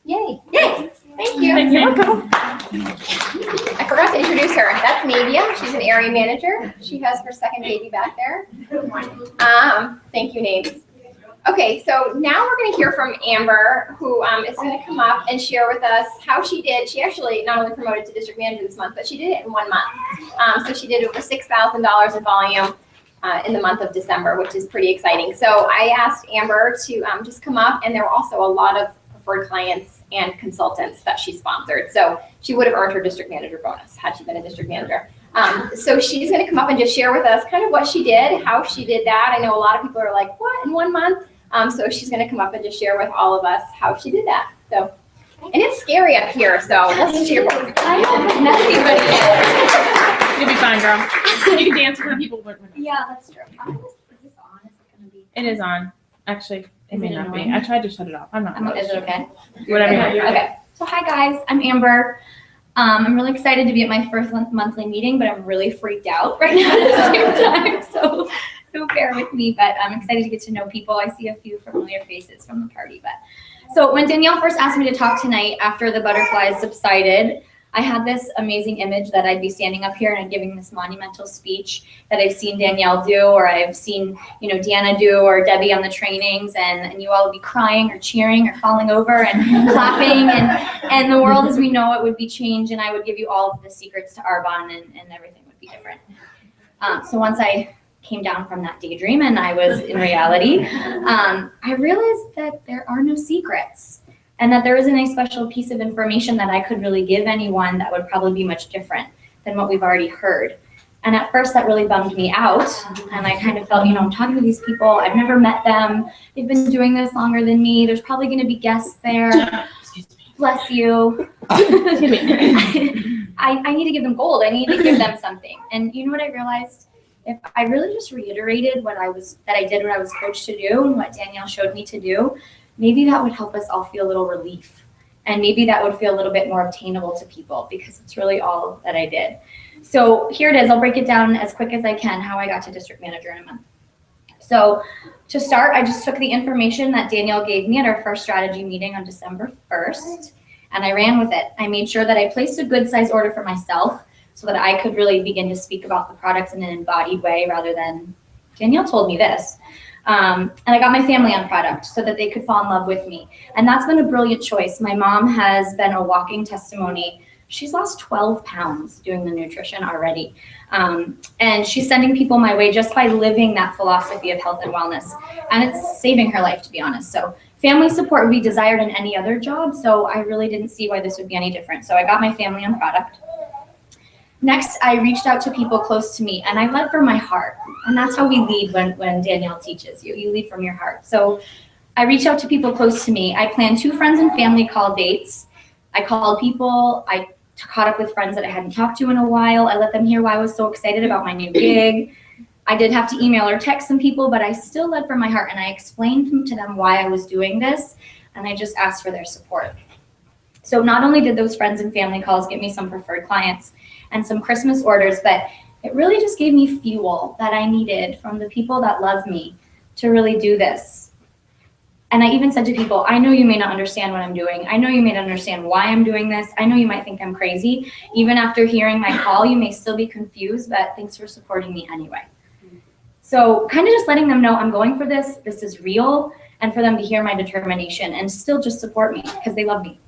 Yay. Yay! Thank you. Thank you. I forgot to introduce her. That's Navia. She's an area manager. She has her second baby back there. Thank you, Nate. Okay, so now we're going to hear from Amber, who is going to come up and share with us how she did. She actually not only promoted to district manager this month, but she did it in 1 month. So she did over $6,000 in volume in the month of December, which is pretty exciting. So I asked Amber to just come up, and there were also a lot of preferred clients and consultants that she sponsored. So she would have earned her district manager bonus had she been a district manager. So she's going to come up and just share with us kind of what she did, how she did that. I know a lot of people are like, what, in 1 month? So she's going to come up and just share with all of us how she did that. So, and it's scary up here, so let's cheer for her. You'll be fine, girl. You can dance with people. Yeah, that's true. Is this on? It is on. Actually, it Is may it not annoying? be. I tried to shut it off. I'm not. Is it okay? Whatever. you want. Okay, so hi guys, I'm Amber. I'm really excited to be at my first monthly meeting, but I'm really freaked out right now at the same time. So bear with me, but I'm excited to get to know people. I see a few familiar faces from the party. So when Danielle first asked me to talk tonight after the butterflies subsided, I had this amazing image that I'd be standing up here and giving this monumental speech that I've seen Danielle do, or I've seen, Deanna do, or Debbie on the trainings, and you all would be crying or cheering or falling over and clapping, and the world as we know it would be changed, and I would give you all of the secrets to Arbonne, and everything would be different. So once I came down from that daydream and I was in reality, I realized that there are no secrets. And that there isn't a special piece of information that I could really give anyone that would probably be much different than what we've already heard. And at first that really bummed me out. And I kind of felt, I'm talking to these people, I've never met them. They've been doing this longer than me. There's probably gonna be guests there. Bless you. I need to give them gold. I need to give them something. And you know what I realized? If I really just reiterated that I did what I was coached to do and what Danielle showed me to do, maybe that would help us all feel a little relief. And maybe that would feel a little bit more obtainable to people because it's really all that I did. So here it is. I'll break it down as quick as I can how I got to district manager in a month. So to start, I just took the information that Danielle gave me at our first strategy meeting on December 1st, and I ran with it. I made sure that I placed a good size order for myself so that I could really begin to speak about the products in an embodied way rather than Danielle told me this. And I got my family on product so that they could fall in love with me. And that's been a brilliant choice. My mom has been a walking testimony. She's lost 12 pounds doing the nutrition already. And she's sending people my way just by living that philosophy of health and wellness. And it's saving her life, to be honest. So family support would be desired in any other job. So I really didn't see why this would be any different. So I got my family on product. Next, I reached out to people close to me, and I led from my heart. And that's how we lead when Danielle teaches you. You lead from your heart. So I reached out to people close to me. I planned 2 friends and family call dates. I called people. I caught up with friends that I hadn't talked to in a while. I let them hear why I was so excited about my new gig. I did have to email or text some people, but I still led from my heart, and I explained to them why I was doing this, and I just asked for their support. So not only did those friends and family calls get me some preferred clients and some Christmas orders, but it really just gave me fuel that I needed from the people that love me to really do this. And I even said to people, I know you may not understand what I'm doing. I know you may not understand why I'm doing this. I know you might think I'm crazy. Even after hearing my call, you may still be confused, but thanks for supporting me anyway. So kind of just letting them know I'm going for this. This is real. And for them to hear my determination and still just support me because they love me.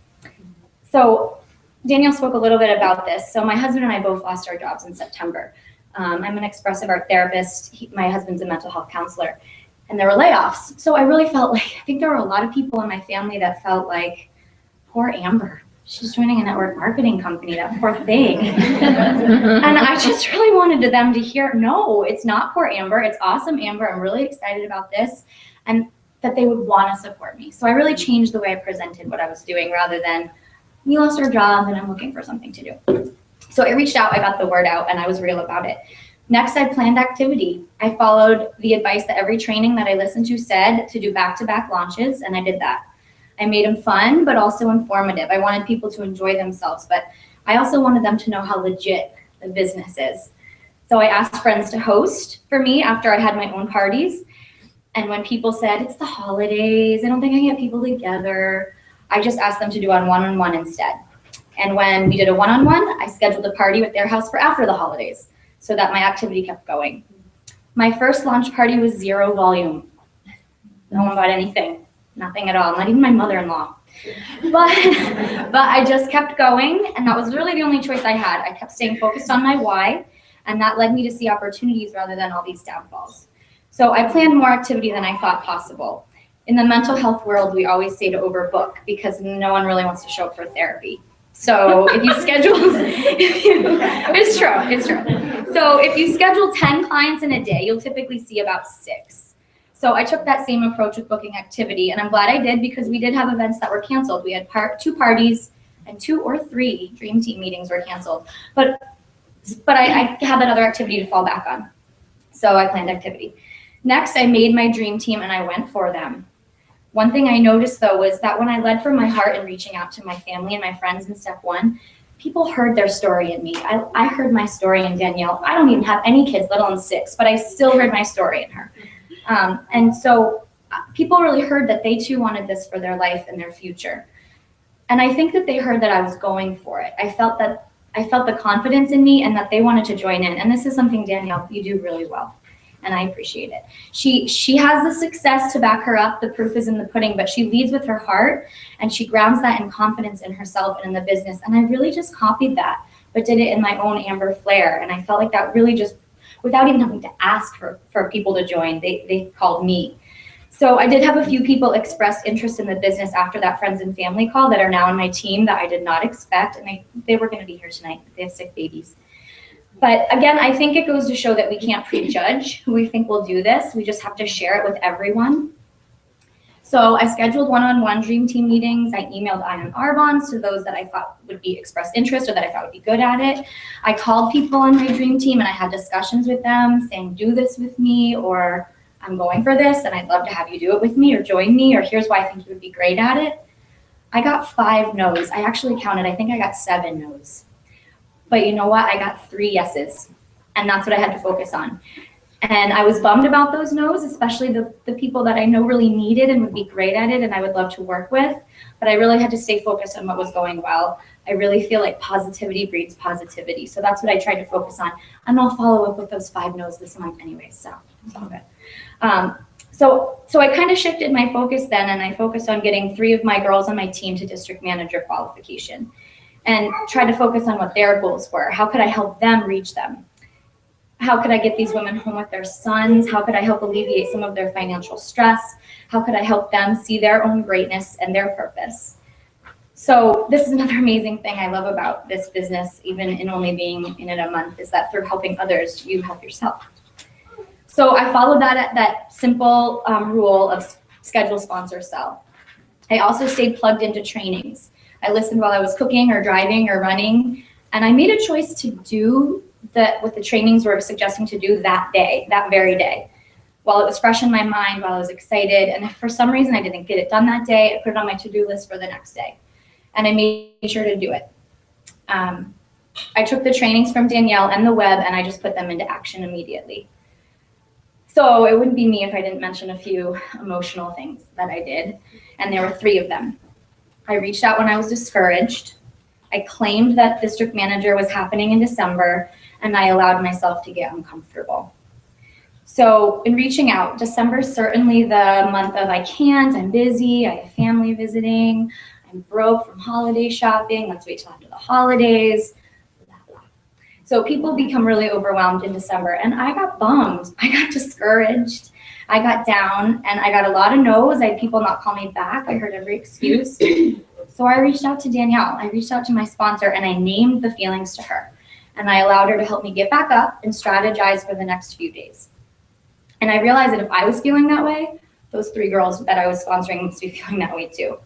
So Danielle spoke a little bit about this. So my husband and I both lost our jobs in September. I'm an expressive art therapist. My husband's a mental health counselor. And there were layoffs. So I really felt like, I think there were a lot of people in my family that felt like, poor Amber. She's joining a network marketing company, that poor thing. And I just really wanted them to hear, no, it's not poor Amber. It's awesome Amber. I'm really excited about this. And that they would want to support me. So I really changed the way I presented what I was doing rather than, we lost our job and I'm looking for something to do. So I reached out, I got the word out, and I was real about it. Next, I planned activity. I followed the advice that every training that I listened to said to do back-to-back launches, and I did that. I made them fun, but also informative. I wanted people to enjoy themselves, but I also wanted them to know how legit the business is. So I asked friends to host for me after I had my own parties. And when people said, it's the holidays, I don't think I can get people together, I just asked them to do on one-on-one instead. And when we did a one-on-one, I scheduled a party at their house for after the holidays so that my activity kept going. My first launch party was 0 volume. No one bought anything, nothing at all, not even my mother-in-law. But I just kept going, and that was really the only choice I had. I kept staying focused on my why, and that led me to see opportunities rather than all these downfalls. So I planned more activity than I thought possible. In the mental health world, we always say to overbook because no one really wants to show up for therapy. So if you schedule, it's true. So if you schedule 10 clients in a day, you'll typically see about 6. So I took that same approach with booking activity, and I'm glad I did because we did have events that were canceled. We had 2 parties and 2 or 3 Dream Team meetings were canceled. But I had that other activity to fall back on. So I planned activity. Next, I made my dream team and I went for them. One thing I noticed though was that when I led from my heart in reaching out to my family and my friends in step one, people heard their story in me. I heard my story in Danielle. I don't even have any kids, let alone 6, but I still heard my story in her. And so people really heard that they too wanted this for their life and their future. And I think that they heard that I was going for it. I felt the confidence in me and that they wanted to join in. And this is something, Danielle, you do really well. And I appreciate it. She has the success to back her up. The proof is in the pudding, but she leads with her heart and she grounds that in confidence in herself and in the business. And I really just copied that, but did it in my own Amber flair. And I felt like that really just, without even having to ask for people to join, they called me. So I did have a few people express interest in the business after that friends and family call that are now on my team that I did not expect. And they were gonna be here tonight, but they have sick babies. But again, I think it goes to show that we can't prejudge who we think will do this. We just have to share it with everyone. So I scheduled one-on-one dream team meetings. I emailed Ion Arbons to those that I thought would be expressed interest or that I thought would be good at it. I called people on my dream team and I had discussions with them saying, do this with me, or I'm going for this and I'd love to have you do it with me or join me, or here's why I think you would be great at it. I got 5 no's. I actually counted, I think I got 7 no's. But you know what? I got 3 yeses, and that's what I had to focus on. And I was bummed about those no's, especially the people that I know really needed and would be great at it and I would love to work with. But I really had to stay focused on what was going well. I really feel like positivity breeds positivity. So that's what I tried to focus on. And I'll follow up with those 5 no's this month anyway, so it's all good. So I kind of shifted my focus then, and I focused on getting 3 of my girls on my team to district manager qualification, and tried to focus on what their goals were. How could I help them reach them? How could I get these women home with their sons? How could I help alleviate some of their financial stress? How could I help them see their own greatness and their purpose? So this is another amazing thing I love about this business, even in only being in it a month, is that through helping others, you help yourself. So I followed that simple rule of schedule, sponsor, sell. I also stayed plugged into trainings. I listened while I was cooking or driving or running, and I made a choice to do what the trainings were suggesting to do that day, that very day. While it was fresh in my mind, while I was excited, and if for some reason I didn't get it done that day, I put it on my to-do list for the next day, and I made sure to do it. I took the trainings from Danielle and the web, and I just put them into action immediately. So it wouldn't be me if I didn't mention a few emotional things that I did, and there were 3 of them. I reached out when I was discouraged. I claimed that district manager was happening in December, and I allowed myself to get uncomfortable. So in reaching out, December is certainly the month of I can't, I'm busy, I have family visiting, I'm broke from holiday shopping, let's wait till after the holidays, blah, blah. So people become really overwhelmed in December, and I got bummed, I got discouraged, I got down, and I got a lot of no's. I had people not call me back. I heard every excuse. So I reached out to Danielle. I reached out to my sponsor, and I named the feelings to her. And I allowed her to help me get back up and strategize for the next few days. And I realized that if I was feeling that way, those 3 girls that I was sponsoring must be feeling that way too.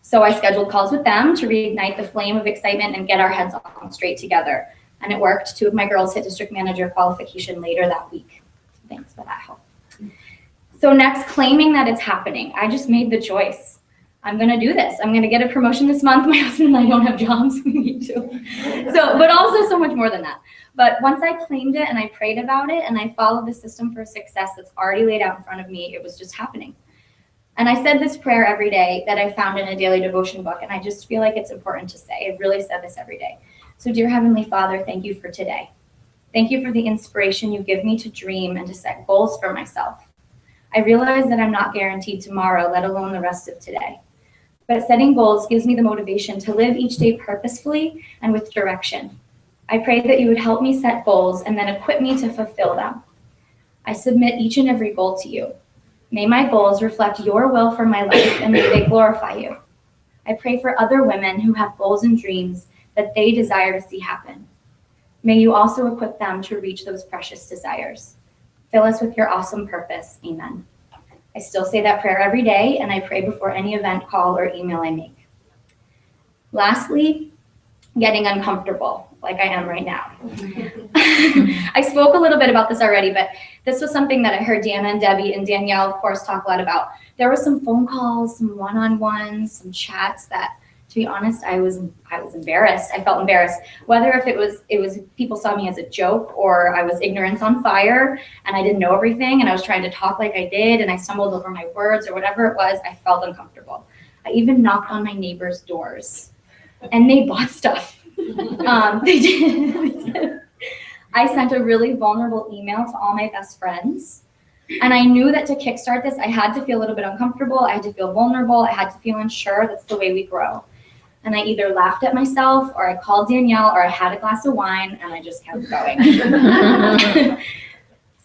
So I scheduled calls with them to reignite the flame of excitement and get our heads on straight together. And it worked. 2 of my girls hit district manager qualification later that week. Thanks for that help. So next, claiming that it's happening. I just made the choice. I'm gonna do this. I'm gonna get a promotion this month. My husband and I don't have jobs, we need to. So, but also so much more than that. But once I claimed it and I prayed about it and I followed the system for success that's already laid out in front of me, it was just happening. And I said this prayer every day that I found in a daily devotion book, and I just feel like it's important to say. I've really said this every day. So dear Heavenly Father, thank you for today. Thank you for the inspiration you give me to dream and to set goals for myself. I realize that I'm not guaranteed tomorrow, let alone the rest of today. But setting goals gives me the motivation to live each day purposefully and with direction. I pray that you would help me set goals and then equip me to fulfill them. I submit each and every goal to you. May my goals reflect your will for my life and may they glorify you. I pray for other women who have goals and dreams that they desire to see happen. May you also equip them to reach those precious desires. Fill us with your awesome purpose. Amen. I still say that prayer every day, and I pray before any event, call, or email I make. Lastly, getting uncomfortable, like I am right now. I spoke a little bit about this already, but this was something that I heard Deanna and Debbie and Danielle, of course, talk a lot about. There were some phone calls, some one-on-ones, some chats that, to be honest, I was embarrassed. I felt embarrassed. Whether if it was people saw me as a joke or I was ignorance on fire and I didn't know everything and I was trying to talk like I did and I stumbled over my words or whatever it was, I felt uncomfortable. I even knocked on my neighbors' doors and they bought stuff. They did. I sent a really vulnerable email to all my best friends. And I knew that to kickstart this, I had to feel a little bit uncomfortable. I had to feel vulnerable. I had to feel unsure. That's the way we grow. And I either laughed at myself or I called Danielle or I had a glass of wine and I just kept going.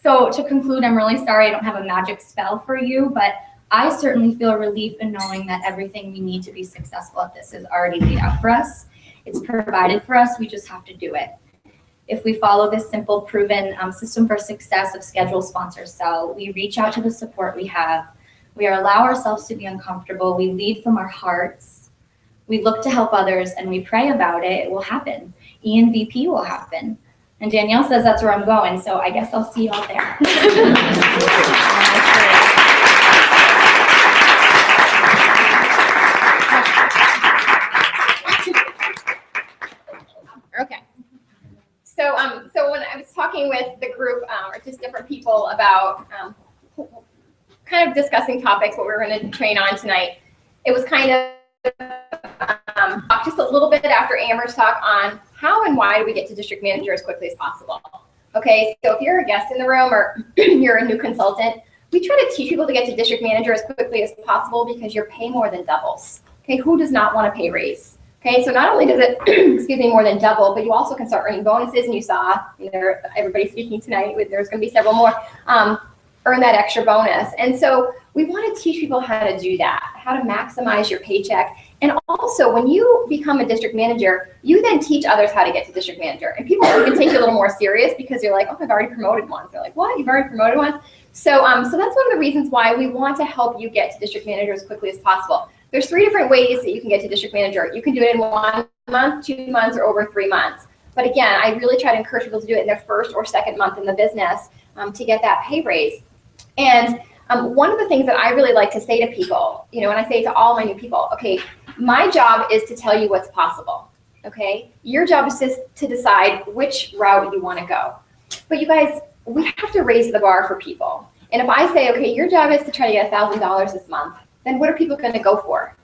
So to conclude, I'm really sorry I don't have a magic spell for you, but I certainly feel relief in knowing that everything we need to be successful at this is already laid out for us. It's provided for us. We just have to do it. If we follow this simple, proven system for success of schedule, sponsor, sell, we reach out to the support we have. We allow ourselves to be uncomfortable. We lead from our hearts. We look to help others and we pray about it. It will happen. ENVP will happen. And Danielle says that's where I'm going. So I guess I'll see you all there. Okay. So when I was talking with the group, or just different people about kind of discussing topics, what we were going to train on tonight, it was kind of just a little bit after Amber's talk on how and why do we get to district manager as quickly as possible. Okay, so if you're a guest in the room or you're a new consultant, we try to teach people to get to district manager as quickly as possible because your pay more than doubles. Okay, who does not want a pay raise? Okay, so not only does it, excuse me, more than double, but you also can start earning bonuses, and you saw, everybody speaking tonight, there's going to be several more, earn that extra bonus. And so we want to teach people how to do that, how to maximize your paycheck. And also, when you become a district manager, you then teach others how to get to district manager. And people even take you a little more serious because you're like, oh, I've already promoted once. They're like, what? You've already promoted once? So, so that's one of the reasons why we want to help you get to district manager as quickly as possible. There's 3 different ways that you can get to district manager. You can do it in 1 month, 2 months, or over 3 months. But again, I really try to encourage people to do it in their first or second month in the business to get that pay raise. And one of the things that I really like to say to people, and I say to all my new people, okay, my job is to tell you what's possible, okay? Your job is just to decide which route you want to go. But you guys, we have to raise the bar for people. And if I say, okay, your job is to try to get $1,000 this month, then what are people going to go for,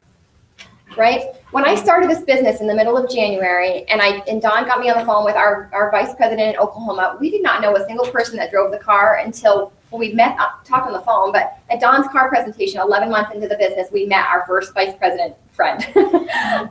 right? When I started this business in the middle of January, and Dawn got me on the phone with our vice president in Oklahoma, we did not know a single person that drove the car until we met, talked on the phone, but at Dawn's car presentation, 11 months into the business, we met our first vice president friend.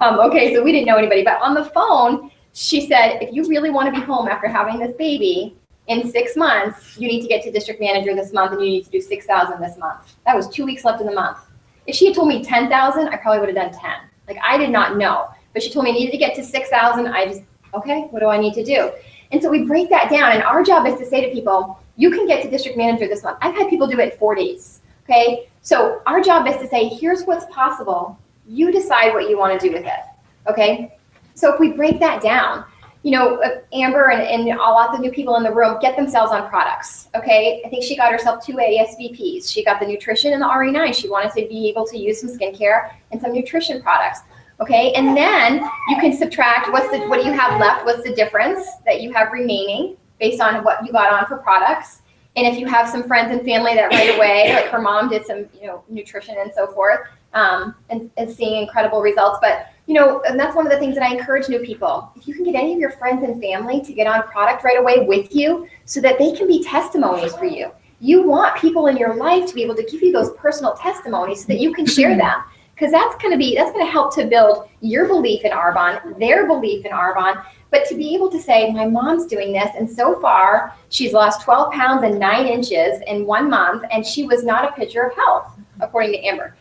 Okay, so we didn't know anybody, but on the phone, she said, if you really want to be home after having this baby in 6 months, you need to get to district manager this month, and you need to do 6,000 this month. That was 2 weeks left in the month. If she had told me 10,000, I probably would have done 10. Like, I did not know, but she told me I needed to get to 6,000. I just, okay, what do I need to do? And so we break that down, and our job is to say to people, you can get to district manager this month. I've had people do it in 4 days, okay? So our job is to say, here's what's possible. You decide what you want to do with it, okay? So if we break that down, Amber and lots of new people in the room get themselves on products, okay? I think she got herself 2 ASVPs. She got the nutrition and the RE9. She wanted to be able to use some skincare and some nutrition products, okay? And then you can subtract what do you have left? What's the difference that you have remaining based on what you got on for products? And if you have some friends and family that right away, like her mom did some, nutrition and so forth, and seeing incredible results. But, and that's one of the things that I encourage new people. If you can get any of your friends and family to get on product right away with you so that they can be testimonies for you. You want people in your life to be able to give you those personal testimonies so that you can share them. Because that's going to help to build your belief in Arbonne, their belief in Arbonne. But to be able to say, my mom's doing this, and so far she's lost 12 pounds and 9 inches in 1 month, and she was not a picture of health, according to Amber.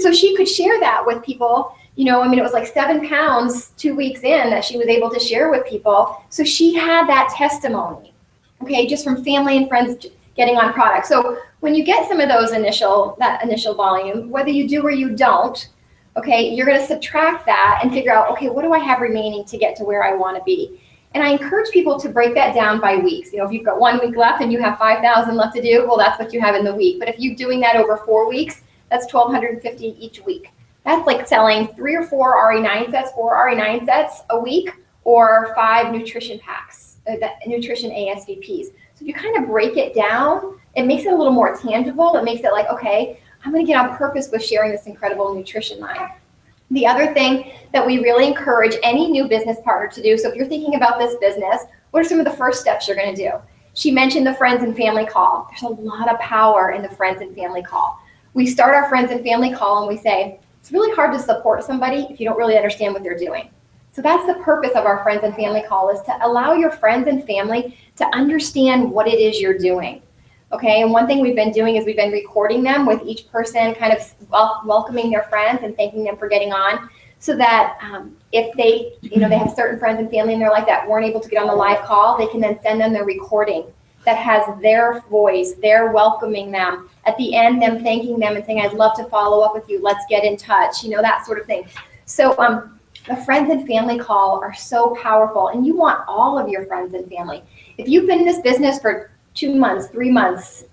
So she could share that with people. It was like 7 pounds 2 weeks in that she was able to share with people. So she had that testimony, okay, just from family and friends getting on product. So when you get some of those that initial volume, whether you do or you don't, okay, you're going to subtract that and figure out, okay, what do I have remaining to get to where I want to be? And I encourage people to break that down by weeks. You know, if you've got 1 week left and you have 5,000 left to do, well, that's what you have in the week. But if you're doing that over 4 weeks, that's 1,250 each week. That's like selling 3 or 4 RE9 sets, 4 RE9 sets a week, or 5 nutrition packs, nutrition ASVPs. So if you kind of break it down, it makes it a little more tangible. It makes it like, okay, I'm going to get on purpose with sharing this incredible nutrition line. The other thing that we really encourage any new business partner to do, so if you're thinking about this business, what are some of the first steps you're going to do? She mentioned the friends and family call. There's a lot of power in the friends and family call. We start our friends and family call and we say, it's really hard to support somebody if you don't really understand what they're doing. So that's the purpose of our friends and family call, is to allow your friends and family to understand what it is you're doing. Okay, and one thing we've been doing is we've been recording them with each person kind of welcoming their friends and thanking them for getting on, so that if they, you know, they have certain friends and family in their life that weren't able to get on the live call, they can then send them the recording that has their voice, they're welcoming them. At the end, them thanking them and saying, I'd love to follow up with you, let's get in touch, you know, that sort of thing. So the friends and family call are so powerful, and you want all of your friends and family. If you've been in this business for 2 months, 3 months,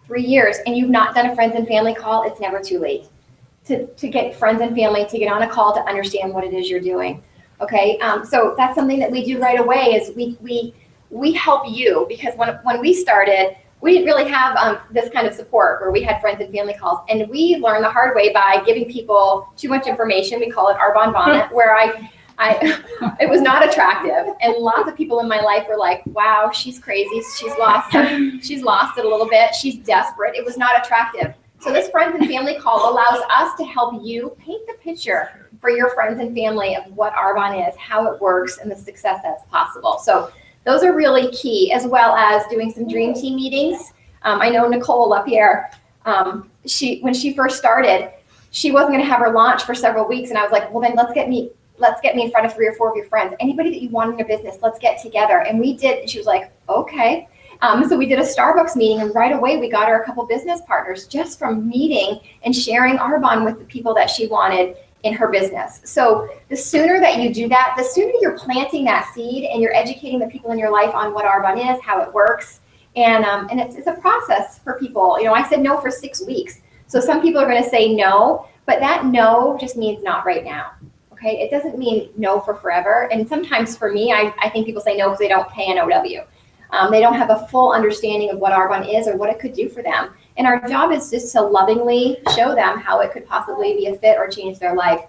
3 years, and you've not done a friends and family call, it's never too late to get friends and family to get on a call to understand what it is you're doing. Okay, so that's something that we do right away, is we help you, because when we started, we didn't really have this kind of support where we had friends and family calls, and we learned the hard way by giving people too much information. We call it Arbonne Vomit, where it was not attractive, and lots of people in my life were like, wow, she's crazy, she's lost it a little bit, she's desperate. It was not attractive. So this friends and family call allows us to help you paint the picture for your friends and family of what Arbonne is, how it works, and the success that's possible. So those are really key, as well as doing some dream team meetings. I know Nicole LaPierre, when she first started, she wasn't going to have her launch for several weeks, and I was like, well, then let's get me in front of 3 or 4 of your friends. Anybody that you want in your business, let's get together. And we did. And she was like, okay. So we did a Starbucks meeting, and right away we got her a couple business partners just from meeting and sharing Arbonne with the people that she wanted in her business. So the sooner that you do that, the sooner you're planting that seed and you're educating the people in your life on what Arbonne is, how it works. And it's a process for people. You know, I said no for 6 weeks. So some people are going to say no, but that no just means not right now. Okay, it doesn't mean no for forever. And sometimes for me, I think people say no because they don't pay an OW. They don't have a full understanding of what Arbonne is or what it could do for them. And our job is just to lovingly show them how it could possibly be a fit or change their life.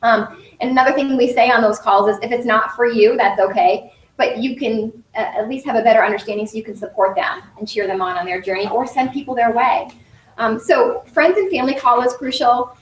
And another thing we say on those calls is, if it's not for you, that's okay. But you can at least have a better understanding, so you can support them and cheer them on their journey, or send people their way. So friends and family call is crucial.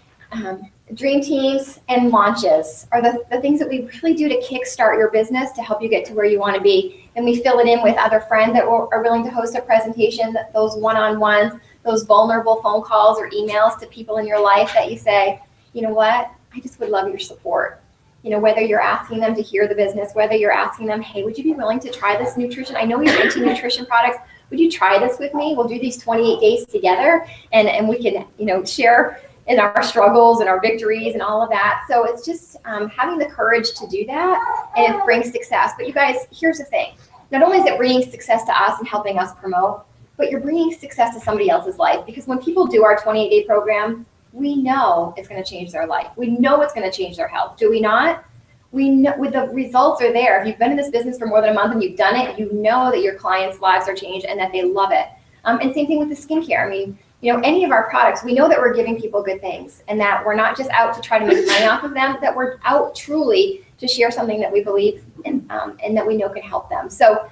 Dream teams and launches are the things that we really do to kickstart your business, to help you get to where you want to be. And we fill it in with other friends that are willing to host a presentation, those one-on-ones, those vulnerable phone calls or emails to people in your life that you say, you know what, I just would love your support. You know, whether you're asking them to hear the business, whether you're asking them, hey, would you be willing to try this nutrition? I know you're into nutrition products. Would you try this with me? We'll do these 28 days together, and we can, you know, share in our struggles and our victories and all of that. So it's just having the courage to do that, and it brings success. But you guys, here's the thing. Not only is it bringing success to us and helping us promote, but you're bringing success to somebody else's life. Because when people do our 28-day program, we know it's going to change their life. We know it's going to change their health. Do we not? We know, with the results are there. If you've been in this business for more than a month and you've done it, you know that your clients' lives are changed and that they love it. And same thing with the skincare. I mean, you know, any of our products, we know that we're giving people good things, and that we're not just out to try to make money off of them, that we're out truly to share something that we believe in, and that we know can help them. So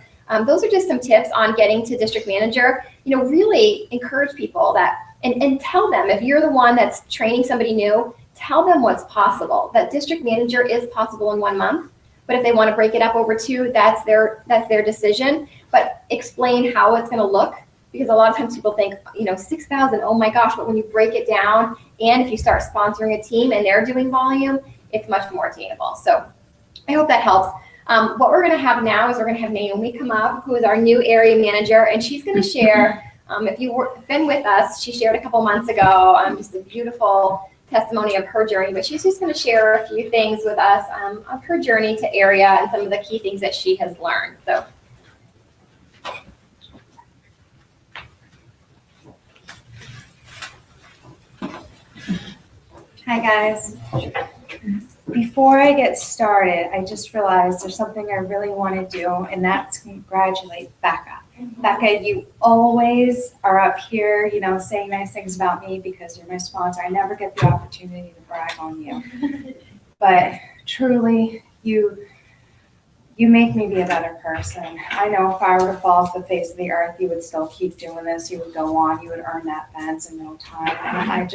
those are just some tips on getting to district manager. You know, really encourage people that, and tell them, if you're the one that's training somebody new, tell them what's possible. That district manager is possible in 1 month, but if they want to break it up over 2, that's their decision. But explain how it's going to look. Because a lot of times people think, you know, 6,000, oh my gosh, but when you break it down, and if you start sponsoring a team and they're doing volume, it's much more attainable. So I hope that helps. What we're gonna have now is we're gonna have Naomi come up, who is our new area manager, and she's gonna share, if you've been with us, she shared a couple months ago, just a beautiful testimony of her journey, but she's just going to share a few things with us of her journey to area and some of the key things that she has learned. So. Hi guys. Before I get started, I just realized there's something I really want to do, and that's congratulate Becca. Becca, you always are up here, you know, saying nice things about me because you're my sponsor. I never get the opportunity to brag on you. But truly, you make me be a better person. I know if I were to fall off the face of the earth, you would still keep doing this. You would go on. You would earn that Benz in no time. And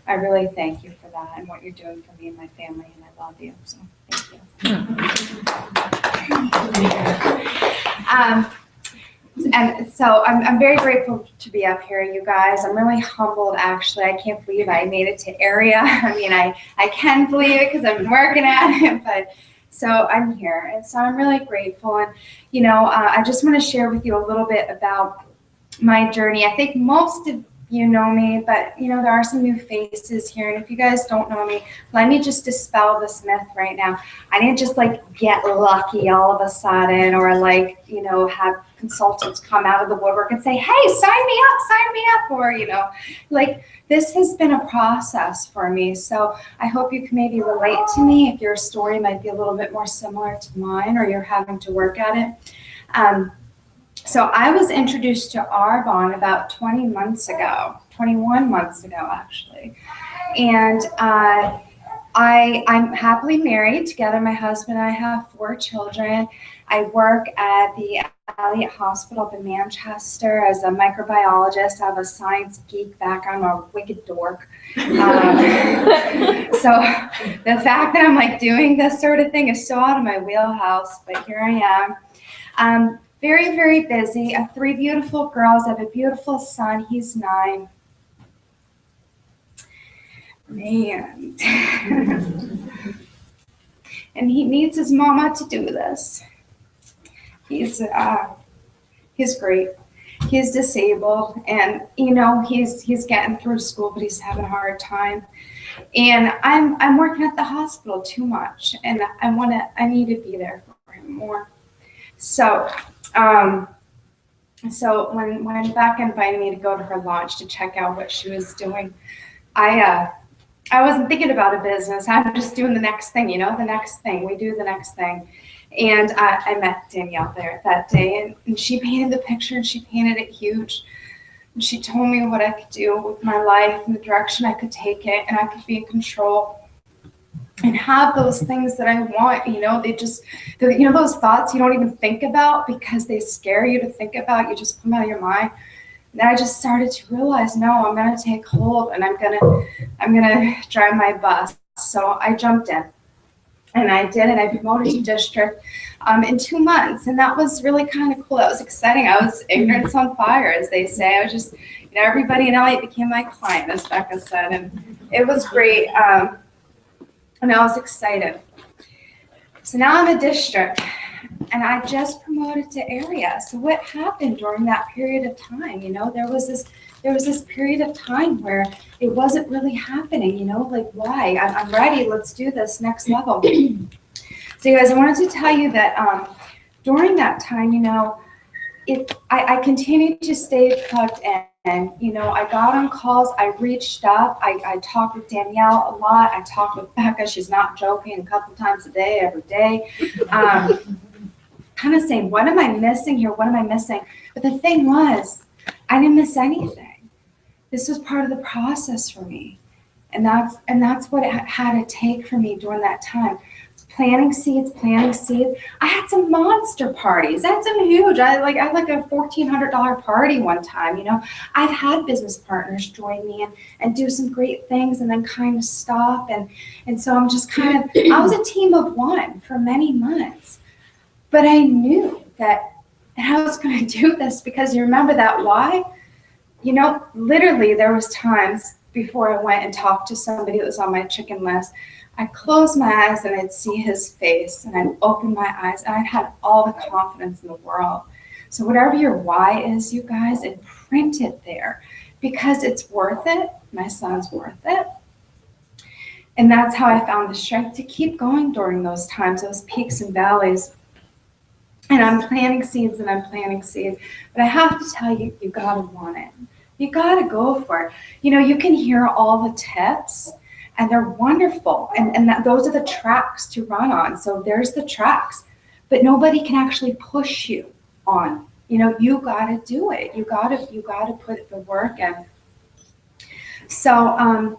I really thank you for that and what you're doing for me and my family, and I love you. So thank you. And so I'm very grateful to be up here, you guys. I'm really humbled, actually. I can't believe I made it to area. I mean, I can believe it because I've been working at it, but so I'm here. And so I'm really grateful. And, you know, I just want to share with you a little bit about my journey. I think most of you know me, but, you know, there are some new faces here. And if you guys don't know me, let me just dispel this myth right now. I didn't just, like, get lucky all of a sudden or, like, you know, have consultants come out of the woodwork and say, hey, sign me up, or, you know, like, this has been a process for me. So I hope you can maybe relate to me if your story might be a little bit more similar to mine or you're having to work at it. So I was introduced to Arbonne about 21 months ago, actually. And I'm happily married. Together, my husband and I have 4 children. I work at the Elliott Hospital in Manchester as a microbiologist. I have a science geek background. I'm a wicked dork. So the fact that I'm like doing this sort of thing is so out of my wheelhouse, but here I am. Very, very busy. I have 3 beautiful girls. I have a beautiful son. He's 9. Man. And he needs his mama to do this. He's great. He's disabled, and you know he's getting through school, but he's having a hard time. And I'm working at the hospital too much, and I need to be there for him more. So when Becca invited me to go to her launch to check out what she was doing, I wasn't thinking about a business. I'm just doing the next thing, you know, the next thing. We do the next thing. And I met Danielle there that day, and she painted the picture, and she painted it huge. And she told me what I could do with my life and the direction I could take it, and I could be in control and have those things that I want, you know, you know, those thoughts you don't even think about because they scare you to think about, you just put them out of your mind. And I just started to realize, no, I'm going to take hold, and I'm going to drive my bus. So I jumped in, and I did, and I promoted to district in 2 months. And that was really kind of cool. That was exciting. I was ignorance on fire, as they say. I was just, you know, everybody in Elliott became my client, as Becca said, and it was great. And I was excited. So now I'm a district, and I just promoted to area. So what happened during that period of time? You know, there was this period of time where it wasn't really happening, you know, like, why? I'm ready. Let's do this next level. So you guys, I wanted to tell you that during that time, you know, I continued to stay plugged in. And, you know, I got on calls, I reached up, I talked with Danielle a lot, I talked with Becca, she's not joking, a couple times a day, every day. Kind of saying, what am I missing here? What am I missing? But the thing was, I didn't miss anything. This was part of the process for me. And that's what it had to take for me during that time. Planting seeds. I had some monster parties. I had some huge. I had like a $1,400 party one time. You know, I've had business partners join me and do some great things, and then kind of stop. And so I'm just kind of. I was a team of one for many months, but I knew that I was going to do this because you remember that why. You know, literally there was times before I went and talked to somebody that was on my chicken list. I'd close my eyes and I'd see his face, and I'd open my eyes and I'd have all the confidence in the world. So whatever your why is, you guys, imprint it there because it's worth it. My son's worth it. And that's how I found the strength to keep going during those times, those peaks and valleys. And I'm planting seeds and I'm planting seeds. But I have to tell you, you gotta want it. You gotta go for it. You know, you can hear all the tips and they're wonderful. And those are the tracks to run on. So there's the tracks. But nobody can actually push you on. You know, you gotta do it. You gotta put the work in. So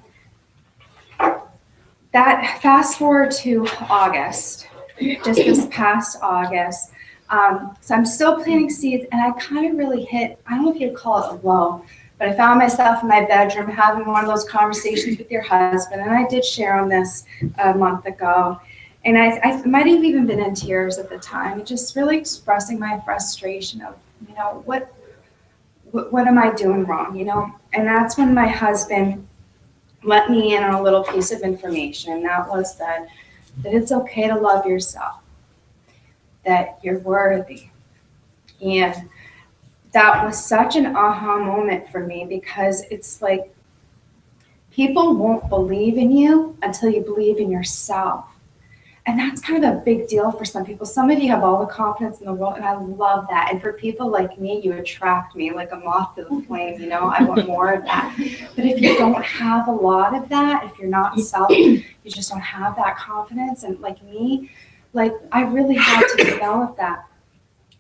that fast forward to August, just this past August. So I'm still planting seeds, and I kind of really hit, I don't know if you'd call it a low, but I found myself in my bedroom having one of those conversations with your husband, and I did share on this a month ago. And I might have even been in tears at the time, just really expressing my frustration of, you know, what am I doing wrong, you know? And that's when my husband let me in on a little piece of information, and that was that it's okay to love yourself, that you're worthy. And that was such an aha moment for me, because it's like people won't believe in you until you believe in yourself. And that's kind of a big deal for some people. Some of you have all the confidence in the world, and I love that. And for people like me, you attract me like a moth to the flame, you know, I want more of that. But if you don't have a lot of that, if you're not self, you just don't have that confidence. And like me, like I really had to develop that.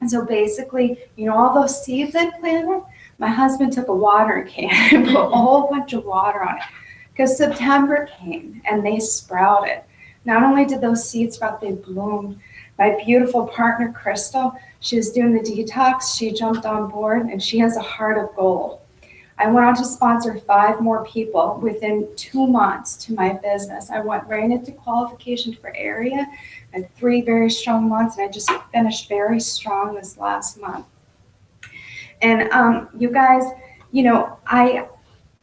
And so basically, you know, all those seeds I planted, my husband took a watering can and put a whole bunch of water on it, because September came and they sprouted. Not only did those seeds sprout, they bloomed. My beautiful partner, Crystal, she was doing the detox. She jumped on board, and she has a heart of gold. I went on to sponsor 5 more people within 2 months to my business. I went right into qualification for area. I had 3 very strong months, and I just finished very strong this last month. And you guys, you know,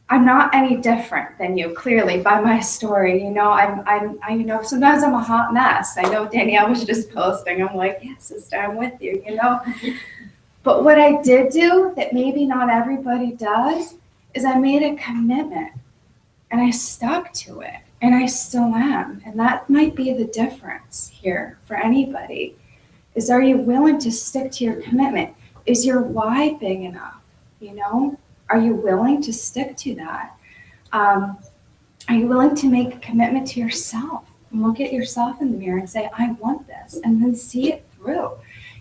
I'm not any different than you, clearly, by my story. You know, I you know, sometimes I'm a hot mess. I know Danielle was just posting. I'm like, yeah, sister, I'm with you, you know. But what I did do that maybe not everybody does is I made a commitment, and I stuck to it, and I still am. And that might be the difference here for anybody, is are you willing to stick to your commitment? Is your why big enough, you know? Are you willing to stick to that? Are you willing to make a commitment to yourself? And look at yourself in the mirror and say, I want this, and then see it through.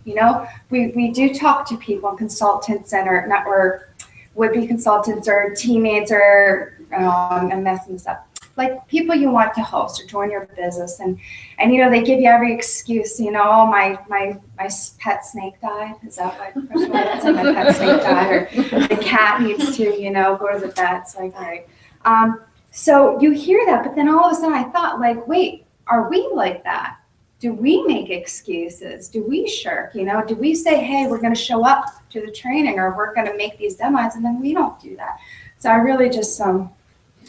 You know, we do talk to people, consultants, or would-be consultants, or teammates, or I'm messing this up. Like people you want to host or join your business, and you know, they give you every excuse. You know, oh, my pet snake died. Is that what? My pet snake died, or the cat needs to, you know, go to the vet. It's like, all right. So you hear that, but then all of a sudden I thought, like, wait, are we like that? Do we make excuses? Do we shirk? You know, do we say, hey, we're going to show up to the training, or we're going to make these demos, and then we don't do that? So I really just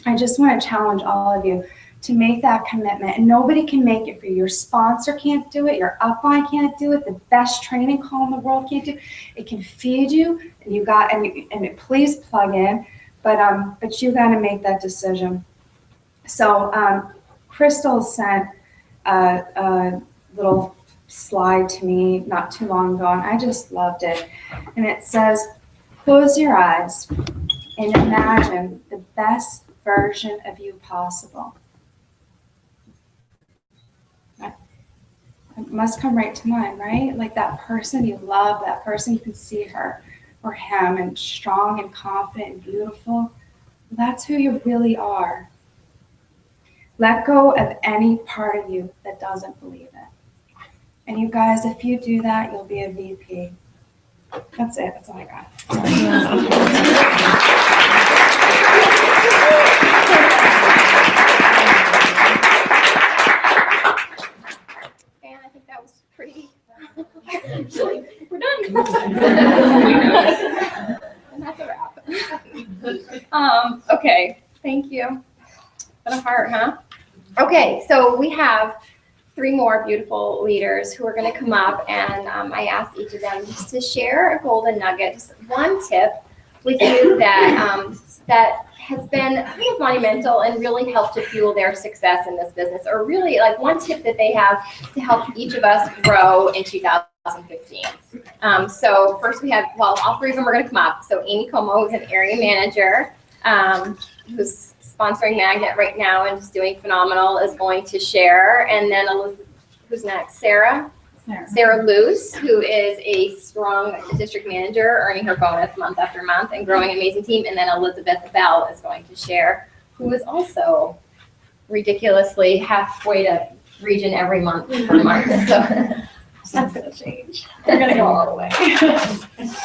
I just want to challenge all of you to make that commitment. And nobody can make it for you. Your sponsor can't do it. Your upline can't do it. The best training call in the world can't do it. It can feed you, and please plug in, but you got to make that decision. So Crystal sent a little slide to me not too long ago, and I just loved it. And it says, close your eyes and imagine the best version of you possible. It must come right to mind, right? Like that person you love, that person you can see her or him, and strong and confident and beautiful. That's who you really are. Let go of any part of you that doesn't believe it. And you guys, if you do that, you'll be a VP. That's it. That's all I got. And I think that was pretty. We're done. And that's a wrap. Okay, thank you. What a heart, huh? Okay, so we have 3 more beautiful leaders who are going to come up, and I asked each of them just to share a golden nugget, just one tip with you that has been kind of monumental and really helped to fuel their success in this business, or really like one tip that they have to help each of us grow in 2015. So first we have, well, all three of them are going to come up. So Amy Como is an area manager who's sponsoring Magnet right now and just doing phenomenal, is going to share. And then Elizabeth, who's next? Sarah Luce, who is a strong district manager, earning her bonus month after month and growing an amazing team. And then Elizabeth Bell is going to share, who is also ridiculously halfway to region every month per month. So that's going to change. They're going to go all the way.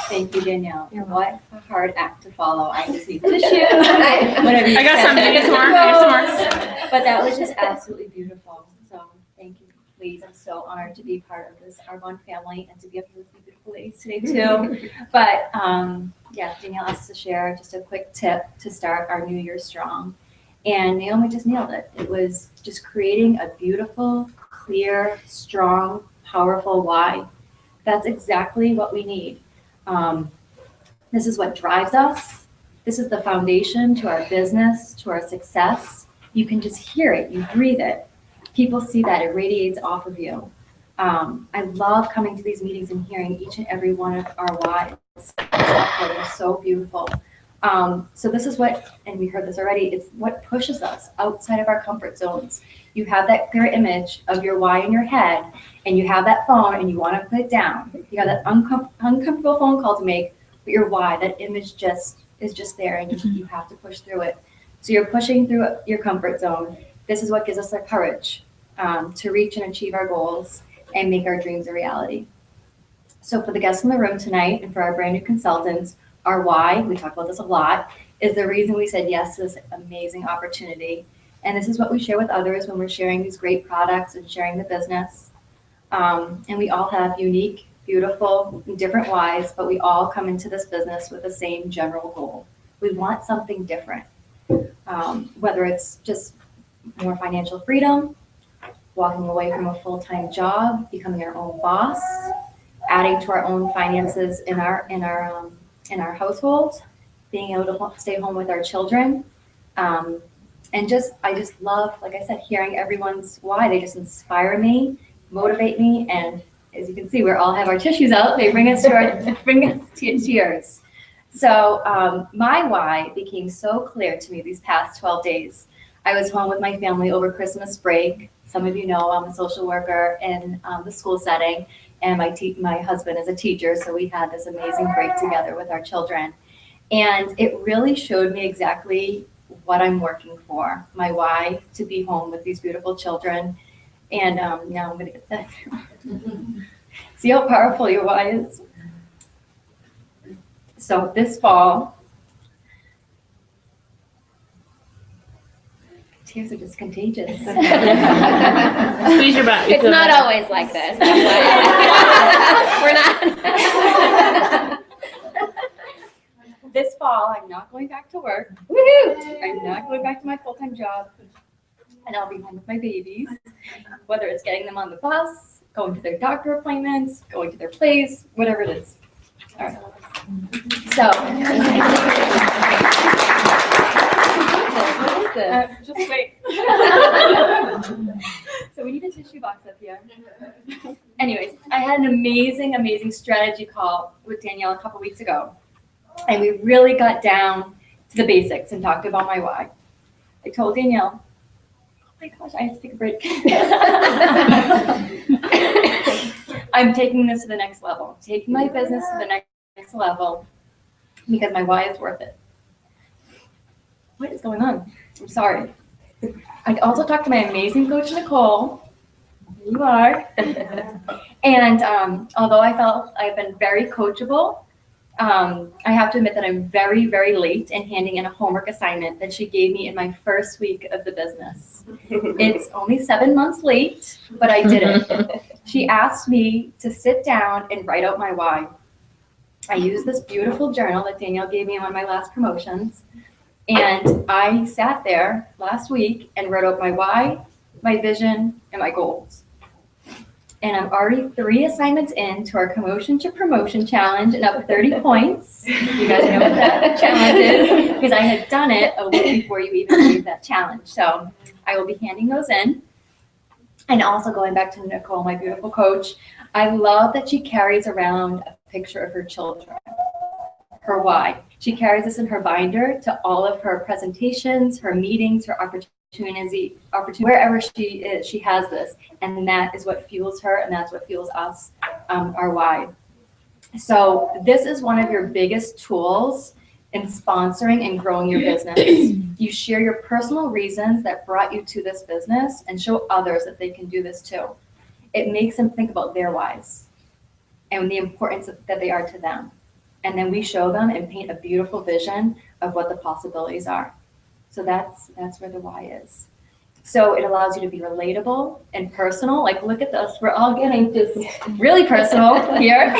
Thank you, Danielle. What a hard act to follow. I just need tissue. I got some. I get some more. But that was just absolutely beautiful. So thank you, ladies. I'm so honored to be part of this Arbonne family and to be up here with you beautiful ladies today too. But yeah, Danielle asked us to share just a quick tip to start our new year strong. And Naomi just nailed it. It was just creating a beautiful, clear, strong, powerful why. That's exactly what we need. This is what drives us. This is the foundation to our business, to our success. You can just hear it, you breathe it. People see that, it radiates off of you. I love coming to these meetings and hearing each and every one of our whys. They're so beautiful. So this is what, and we heard this already, it's what pushes us outside of our comfort zones. You have that clear image of your why in your head, and you have that phone and you want to put it down. You have that uncomfortable phone call to make, but your why, that image is just there, and you have to push through it. So you're pushing through your comfort zone. This is what gives us the courage to reach and achieve our goals and make our dreams a reality. So for the guests in the room tonight and for our brand new consultants, our why, we talk about this a lot, is the reason we said yes to this amazing opportunity. And this is what we share with others when we're sharing these great products and sharing the business. And we all have unique, beautiful, different whys, but we all come into this business with the same general goal. We want something different, whether it's just more financial freedom, walking away from a full-time job, becoming our own boss, adding to our own finances in our household, being able to stay home with our children. And I just love, like I said, hearing everyone's why. They just inspire me, motivate me, and as you can see, we all have our tissues out. They bring us to tears. So my why became so clear to me these past 12 days. I was home with my family over Christmas break. Some of you know I'm a social worker in the school setting, and my husband is a teacher, so we had this amazing break together with our children. And it really showed me exactly what I'm working for, my why, to be home with these beautiful children. And now I'm going to get that. See how powerful your why is? So this fall, tears are just contagious. Squeeze your butt. It's not always like this. We're not. This fall, I'm not going back to work. Woohoo! I'm not going back to my full-time job. And I'll be home with my babies, whether it's getting them on the bus, going to their doctor appointments, going to their plays, whatever it is. All right. So, what is this? Just wait. So we need a tissue box up here. Anyways, I had an amazing strategy call with Danielle a couple weeks ago. And we really got down to the basics and talked about my why. I told Danielle, oh my gosh, I have to take a break. I'm taking this to the next level, taking my business to the next level because my why is worth it. What is going on? I'm sorry. I also talked to my amazing coach, Nicole. Here you are. And although I felt I've been very coachable, I have to admit that I'm very, very late in handing in a homework assignment that she gave me in my first week of the business. It's only 7 months late, but I did it. She asked me to sit down and write out my why. I used this beautiful journal that Danielle gave me in one of my last promotions. And I sat there last week and wrote out my why, my vision, and my goals. And I'm already 3 assignments in to our Commotion to Promotion challenge and up 30 points. You guys know what that challenge is because I had done it a week before you even gave that challenge. So I will be handing those in. And also going back to Nicole, my beautiful coach, I love that she carries around a picture of her children, her why. She carries this in her binder to all of her presentations, her meetings, her opportunity, wherever she is, she has this. And that is what fuels her, and that's what fuels us, our why. So this is one of your biggest tools in sponsoring and growing your business. You share your personal reasons that brought you to this business and show others that they can do this too. It makes them think about their whys and the importance that they are to them. And then we show them and paint a beautiful vision of what the possibilities are. So that's where the why is. So it allows you to be relatable and personal. Like, look at this. We're all getting just really personal here.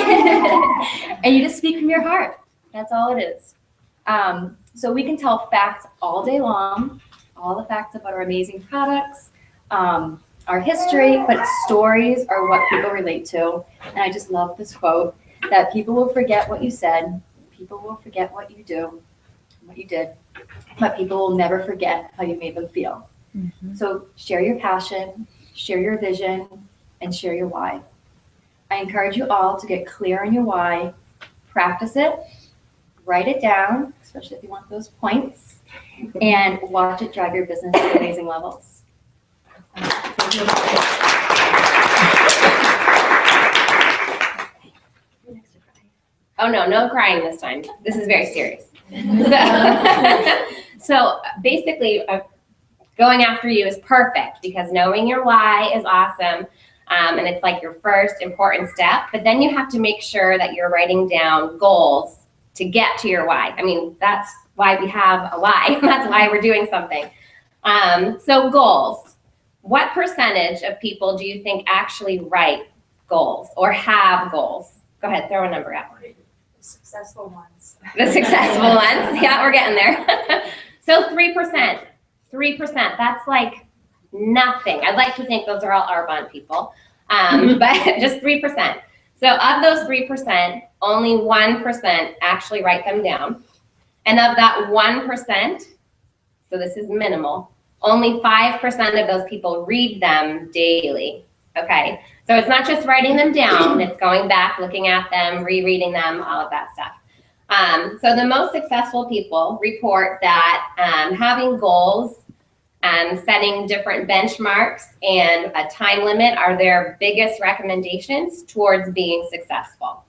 And you just speak from your heart. That's all it is. So we can tell facts all day long, all the facts about our amazing products, our history, but stories are what people relate to. And I just love this quote, that people will forget what you said, people will forget what you do, what you did, but people will never forget how you made them feel. Mm-hmm. So share your passion, share your vision, and share your why. I encourage you all to get clear on your why, practice it, write it down, especially if you want those points, and watch it drive your business to amazing levels. Oh, no crying this time. This is very serious. So basically, going after you is perfect because knowing your why is awesome. And it's like your first important step. But then you have to make sure that you're writing down goals to get to your why. I mean, that's why we have a why. That's why we're doing something. So goals. What percentage of people do you think actually write goals or have goals? Go ahead, throw a number out. The successful ones. The successful ones. Yeah, we're getting there. So 3%. 3%. That's like nothing. I'd like to think those are all Arbonne people, but just 3%. So of those 3%, only 1% actually write them down. And of that 1%, so this is minimal, only 5% of those people read them daily. Okay, so it's not just writing them down, it's going back, looking at them, rereading them, all of that stuff. So the most successful people report that having goals, setting different benchmarks, and a time limit are their biggest recommendations towards being successful.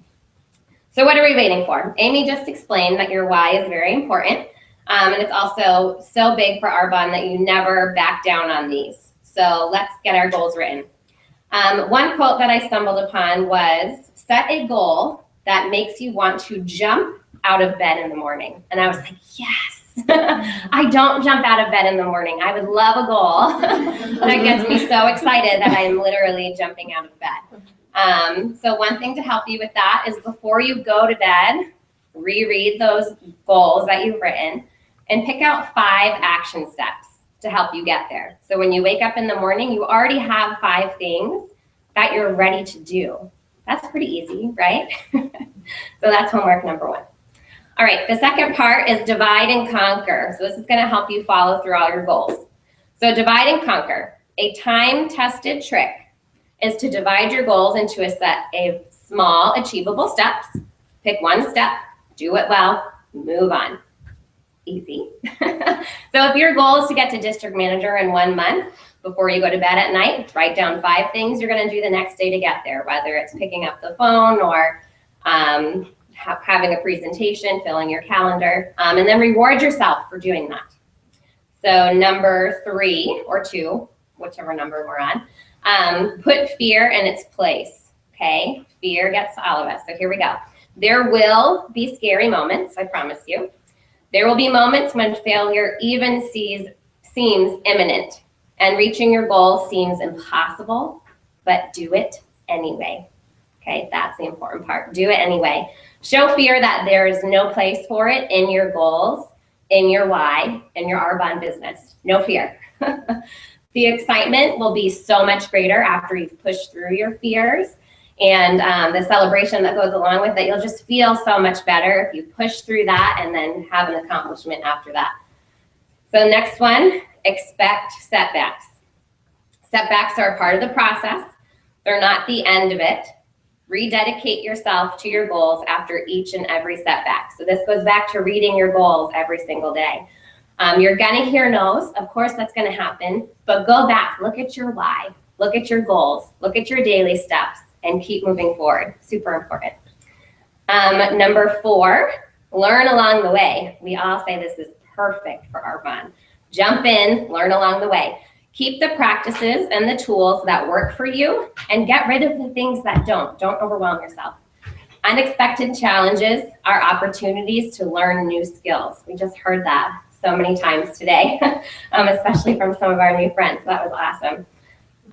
So what are we waiting for? Amy just explained that your why is very important. And it's also so big for Arbonne that you never back down on these. So let's get our goals written. One quote that I stumbled upon was, set a goal that makes you want to jump out of bed in the morning. And I was like, yes, I don't jump out of bed in the morning. I would love a goal that gets me so excited that I'm literally jumping out of bed. So one thing to help you with that is before you go to bed, reread those goals that you've written and pick out 5 action steps to help you get there. So when you wake up in the morning, you already have 5 things that you're ready to do. That's pretty easy, right? So that's homework number 1. All right, the second part is divide and conquer. So this is gonna help you follow through all your goals. So divide and conquer. A time-tested trick is to divide your goals into a set of small, achievable steps. Pick one step, do it well, move on. Easy. So if your goal is to get to district manager in 1 month, before you go to bed at night, write down 5 things you're going to do the next day to get there, whether it's picking up the phone or having a presentation, filling your calendar, and then reward yourself for doing that. So number 3 or 2, whichever number we're on, put fear in its place. Okay, fear gets to all of us. So here we go. There will be scary moments, I promise you. There will be moments when failure even seems imminent and reaching your goal seems impossible, but do it anyway. Okay, that's the important part. Do it anyway. Show fear that there is no place for it in your goals, in your why, in your Arbonne business. No fear. The excitement will be so much greater after you've pushed through your fears, and the celebration that goes along with it. You'll just feel so much better if you push through that and then have an accomplishment after that. So next one, expect setbacks. Setbacks are a part of the process. They're not the end of it. Rededicate yourself to your goals after each and every setback. So this goes back to reading your goals every single day. You're gonna hear no's, of course that's gonna happen, but go back, look at your why, look at your goals, look at your daily steps, and keep moving forward, super important. Number 4, learn along the way. We all say this is perfect for our fun. Jump in, learn along the way. Keep the practices and the tools that work for you and get rid of the things that don't. Don't overwhelm yourself. Unexpected challenges are opportunities to learn new skills. We just heard that so many times today, especially from some of our new friends. That was awesome.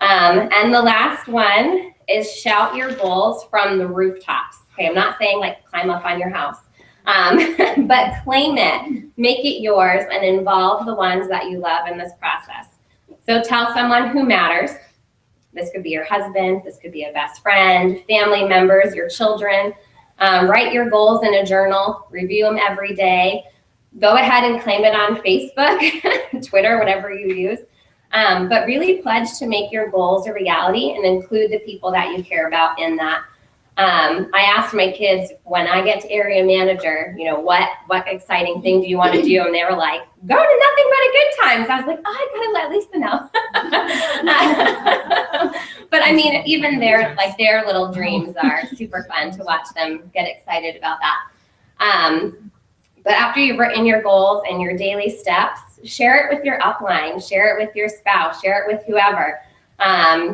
And the last one is shout your goals from the rooftops. Okay, I'm not saying like climb up on your house, but claim it, make it yours, and involve the ones that you love in this process. So tell someone who matters. This could be your husband, this could be a best friend, family members, your children. Write your goals in a journal, review them every day. Go ahead and claim it on Facebook, Twitter, whatever you use. But really pledge to make your goals a reality and include the people that you care about in that. I asked my kids, when I get to area manager, you know, what exciting thing do you want to do? And they were like, go to nothing but a good times. I was like, oh, I gotta let Lisa know. But I mean, even their little dreams are super fun to watch them get excited about that. But after you've written your goals and your daily steps, share it with your upline, share it with your spouse, share it with whoever.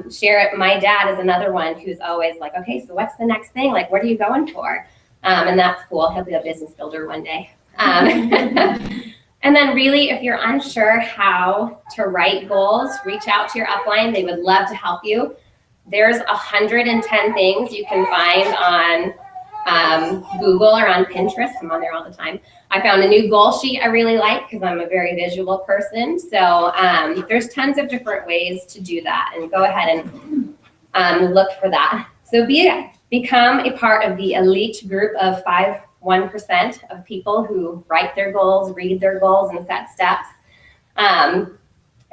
Share it. My dad is another one who's always like, okay, so what's the next thing? Like, what are you going for? And that's cool. He'll be a business builder one day. And then really, if you're unsure how to write goals, reach out to your upline. They would love to help you. There's 110 things you can find on Google or on Pinterest. I'm on there all the time. I found a new goal sheet I really like because I'm a very visual person. So there's tons of different ways to do that, and go ahead and look for that. So become a part of the elite group of 1% of people who write their goals, read their goals, and set steps. And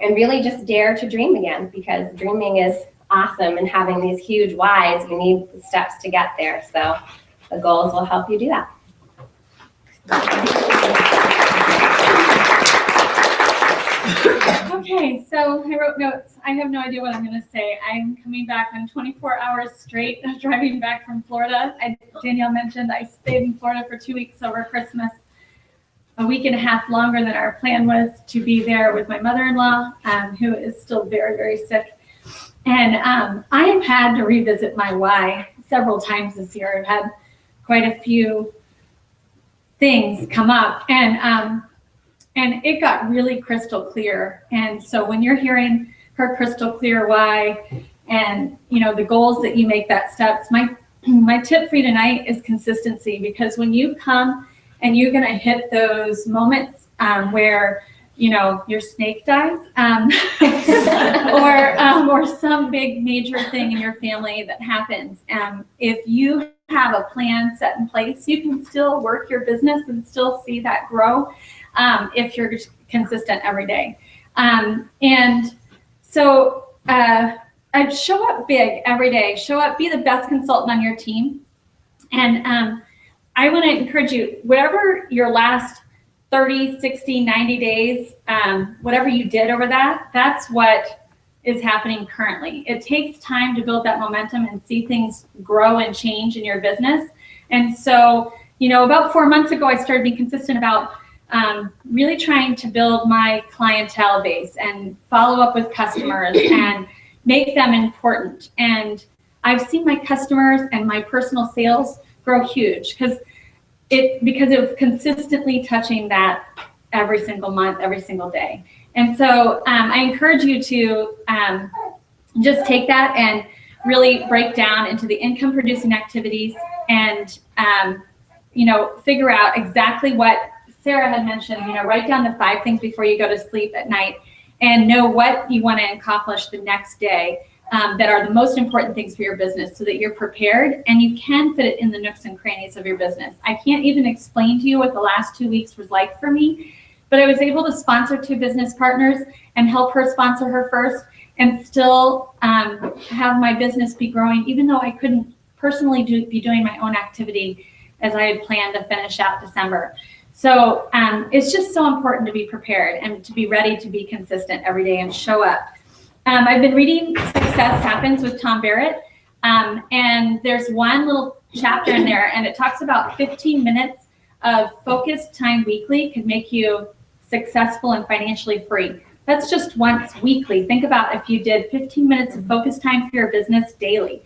really just dare to dream again, because dreaming is awesome, and having these huge whys, you need the steps to get there. So the goals will help you do that. Okay, so I wrote notes. I have no idea what I'm going to say. I'm coming back on 24 hours straight of driving back from Florida. Danielle mentioned I stayed in Florida for 2 weeks over Christmas, a week and a half longer than our plan was to be there with my mother-in-law, who is still very, very sick. And I have had to revisit my why several times this year. I've had quite a few things come up, and it got really crystal clear. And so when you're hearing her crystal clear why, and you know the goals that you make, that steps, my tip for you tonight is consistency. Because when you come and you're going to hit those moments where you know your snake dies, or some big major thing in your family that happens, if you have a plan set in place, you can still work your business and still see that grow if you're consistent every day. And so I'd show up big every day, show up, be the best consultant on your team. And I want to encourage you, whatever your last 30, 60, 90 days, whatever you did over that, that's what is happening currently. It takes time to build that momentum and see things grow and change in your business. And so, you know, about 4 months ago, I started being consistent about really trying to build my clientele base and follow up with customers and make them important. And I've seen my customers and my personal sales grow huge because of consistently touching that every single month, every single day. And so I encourage you to just take that and really break down into the income producing activities, and you know, figure out exactly what Sarah had mentioned. You know, write down the 5 things before you go to sleep at night, and know what you want to accomplish the next day that are the most important things for your business so that you're prepared and you can fit it in the nooks and crannies of your business. I can't even explain to you what the last 2 weeks was like for me, but I was able to sponsor 2 business partners and help her sponsor her first and still have my business be growing, even though I couldn't personally be doing my own activity as I had planned to finish out December. So it's just so important to be prepared and to be ready to be consistent every day and show up. I've been reading Success Happens with Tom Barrett, and there's one little chapter in there, and it talks about 15 minutes of focused time weekly could make you successful and financially free. That's just once weekly. Think about if you did 15 minutes of focused time for your business daily.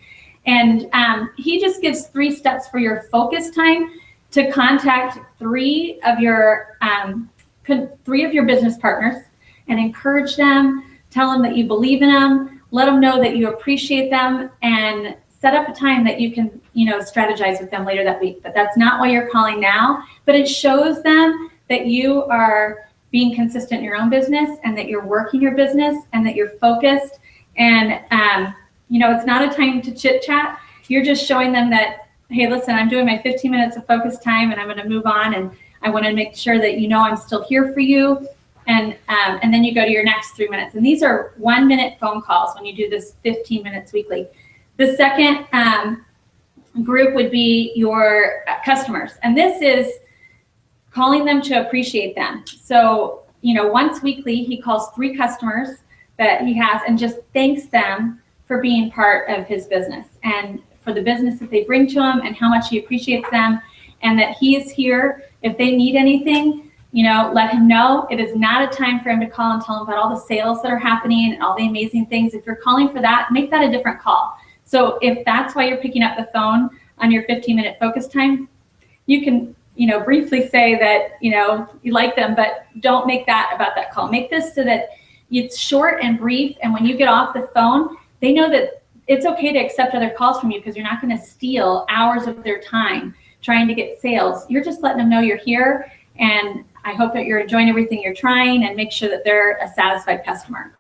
And he just gives 3 steps for your focus time to contact 3 of your business partners and encourage them, tell them that you believe in them, let them know that you appreciate them, and set up a time that you can, strategize with them later that week. But that's not why you're calling now, but it shows them that you are being consistent in your own business and that you're working your business and that you're focused. And it's not a time to chit chat. You're just showing them that, hey, listen, I'm doing my 15 minutes of focus time and I'm going to move on, and I want to make sure that I'm still here for you. And then you go to your next 3 minutes. And these are 1-minute phone calls when you do this 15 minutes weekly. The second group would be your customers. And this is calling them to appreciate them. So, once weekly, he calls 3 customers that he has and just thanks them for being part of his business and for the business that they bring to him and how much he appreciates them and that he is here. If they need anything, let him know. It is not a time for him to call and tell him about all the sales that are happening and all the amazing things. If you're calling for that, make that a different call. So if that's why you're picking up the phone on your 15-minute focus time, you can, briefly say that, you like them, but don't make that about that call. Make this so that it's short and brief. And when you get off the phone, they know that it's okay to accept other calls from you because you're not going to steal hours of their time trying to get sales. You're just letting them know you're here. And I hope that you're enjoying everything you're trying and make sure that they're a satisfied customer.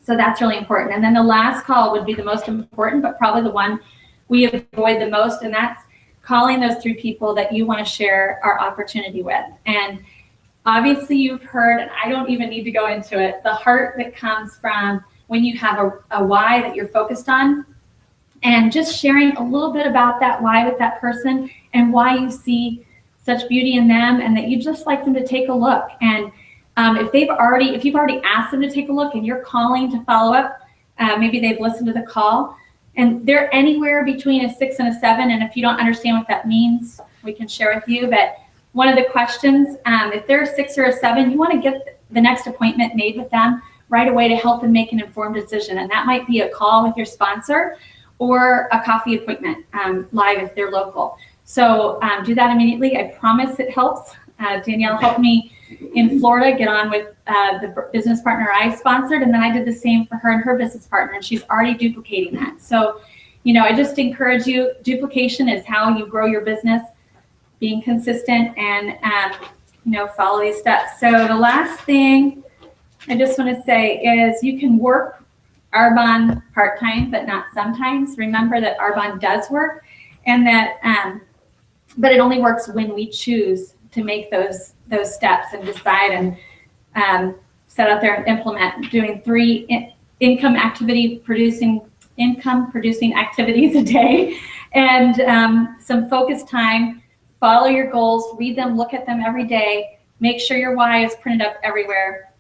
So that's really important. And then the last call would be the most important, but probably the one we avoid the most. And that's calling those 3 people that you want to share our opportunity with. And obviously you've heard, and I don't even need to go into it, the heart that comes from when you have a why that you're focused on, and just sharing a little bit about that why with that person and why you see such beauty in them and that you just like them to take a look. And if you've already asked them to take a look and you're calling to follow up, maybe they've listened to the call and they're anywhere between a 6 and a 7. And if you don't understand what that means, we can share with you. But one of the questions, if they're a 6 or a 7, you want to get the next appointment made with them right away to help them make an informed decision. And that might be a call with your sponsor or a coffee appointment live if they're local. So do that immediately. I promise it helps. Danielle helped me in Florida get on with the business partner I sponsored, and then I did the same for her and her business partner, and she's already duplicating that. So, I just encourage you, duplication is how you grow your business, being consistent and, follow these steps. So the last thing I just want to say is you can work Arbonne part-time, but not sometimes. Remember that Arbonne does work, and that, but it only works when we choose to make those steps and decide and set out there and implement. Doing 3 income producing activities a day, and some focused time. Follow your goals, read them, look at them every day. Make sure your why is printed up everywhere.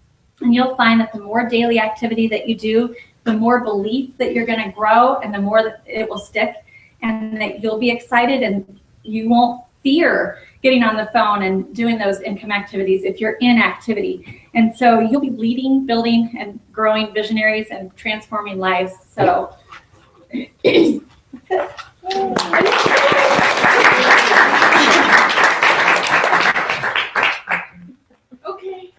And you'll find that the more daily activity that you do, the more belief that you're going to grow and the more that it will stick, and that you'll be excited and you won't fear getting on the phone and doing those income activities if you're in activity. And so you'll be leading, building, and growing visionaries and transforming lives. So Okay.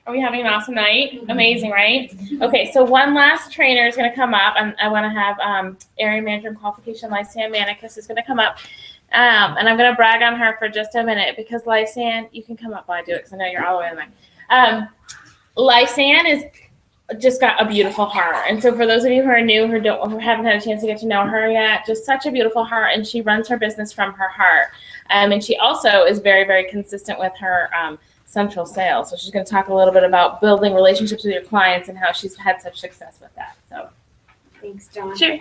Are we having an awesome night? Amazing, right? Okay, so one last trainer is going to come up, and I want to have Area Management Qualification Lysanne Manicus is going to come up, and I'm going to brag on her for just a minute because Lysanne, you can come up while I do it because I know you're all the way in there. Lysanne is just got a beautiful heart. And so for those of you who are new, who haven't had a chance to get to know her yet, just such a beautiful heart. And she runs her business from her heart. And she also is very, very consistent with her central sales. So she's going to talk a little bit about building relationships with your clients and how she's had such success with that. So Thanks, Dawn. sure.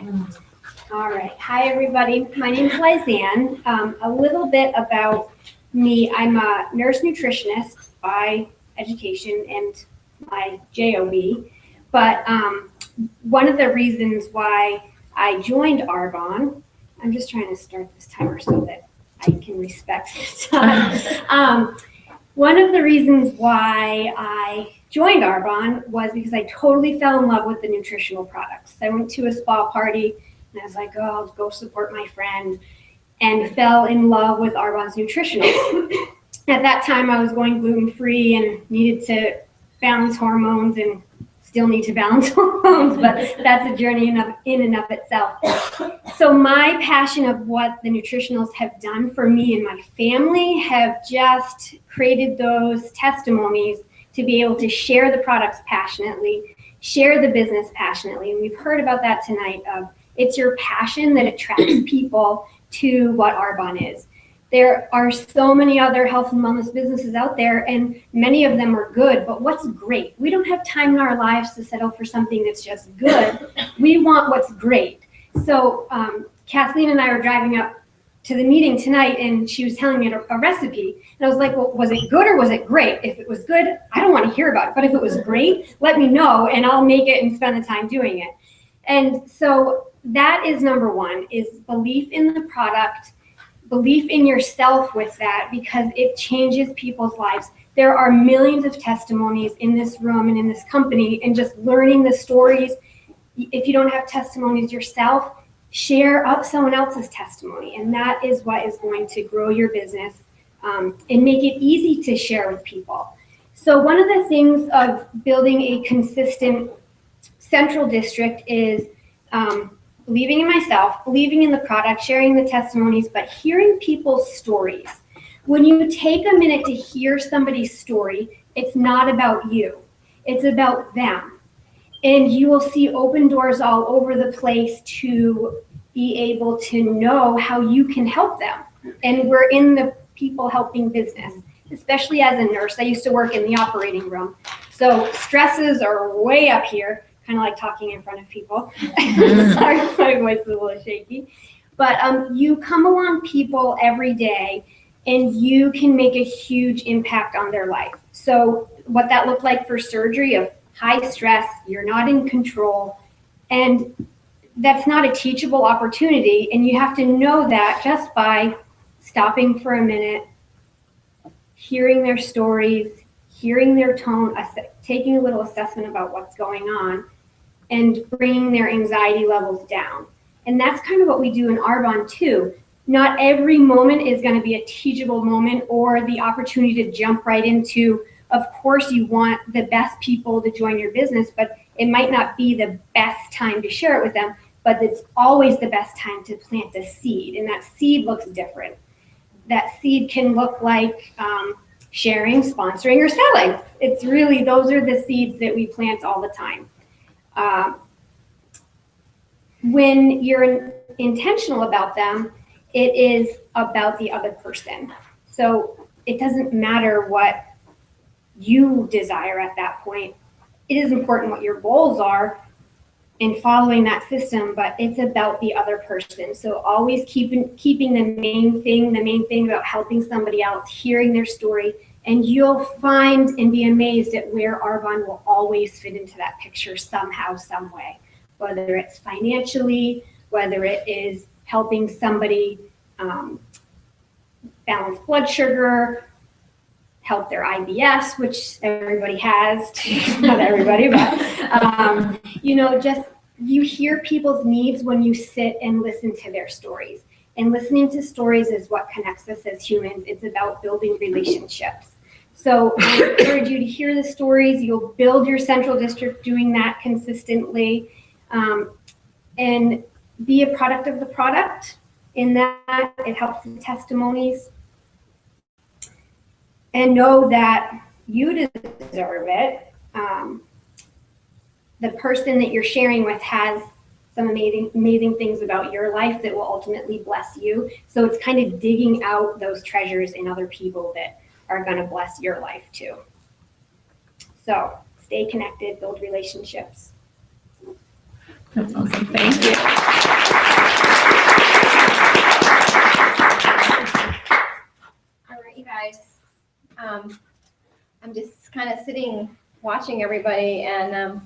All right. Hi, everybody. My name is Lysanne. A little bit about me. I'm a nurse nutritionist by education and my JOB. But one of the reasons why I joined Arbonne, I'm just trying to start this timer so that I can respect the time. One of the reasons why I joined Arbonne was because I totally fell in love with the nutritional products. I went to a spa party and I was like, oh, I'll go support my friend, and fell in love with Arbonne's nutritionals. At that time, I was going gluten-free and needed to balance hormones and still need to balance hormones, but that's a journey in and of itself. So my passion of what the nutritionals have done for me and my family have just created those testimonies to be able to share the products passionately, share the business passionately. And we've heard about that tonight. It's your passion that attracts people to what Arbonne is. There are so many other health and wellness businesses out there, and many of them are good, but what's great? We don't have time in our lives to settle for something that's just good. We want what's great. So Kathleen and I were driving up to the meeting tonight, and she was telling me a recipe. And I was like, well, was it good or was it great? If it was good, I don't want to hear about it. But if it was great, let me know, and I'll make it and spend the time doing it. And so that is number one, is belief in the product, belief in yourself with that, because it changes people's lives. There are millions of testimonies in this room and in this company, and just learning the stories. If you don't have testimonies yourself, share up someone else's testimony, and that is what is going to grow your business and make it easy to share with people. So one of the things of building a consistent central district is believing in myself, believing in the product, sharing the testimonies, but hearing people's stories. When you take a minute to hear somebody's story, it's not about you, it's about them. And you will see open doors all over the place to be able to know how you can help them. And we're in the people helping business, especially as a nurse. I used to work in the operating room. So stresses are way up here, kind of like talking in front of people. Sorry, my voice is a little shaky. But you come along people every day, and you can make a huge impact on their life. So what that looked like for surgery of high stress, you're not in control, and that's not a teachable opportunity, and you have to know that just by stopping for a minute, hearing their stories, hearing their tone, taking a little assessment about what's going on, and bringing their anxiety levels down. And that's kind of what we do in Arbonne too. Not every moment is going to be a teachable moment or the opportunity to jump right into. Of course, you want the best people to join your business, but it might not be the best time to share it with them, but it's always the best time to plant a seed, and that seed looks different. That seed can look like sharing, sponsoring, or selling. It's really, those are the seeds that we plant all the time. When you're intentional about them, it is about the other person. So it doesn't matter what you desire at that point. It is important what your goals are in following that system, but it's about the other person. So always keeping the main thing about helping somebody else, hearing their story, and you'll find and be amazed at where Arbonne will always fit into that picture somehow, some way, whether it's financially, whether it is helping somebody balance blood sugar, help their IBS, which everybody has, not everybody, but just you hear people's needs when you sit and listen to their stories. And listening to stories is what connects us as humans. It's about building relationships. So I encourage you to hear the stories. You'll build your central district doing that consistently, and be a product of the product. In that, it helps the testimonies. And know that you deserve it. the person that you're sharing with has some amazing things about your life that will ultimately bless you. So it's kind of digging out those treasures in other people that are going to bless your life too. So stay connected, build relationships. That's awesome. Thank you. All right, you guys. I'm just kind of sitting, watching everybody, and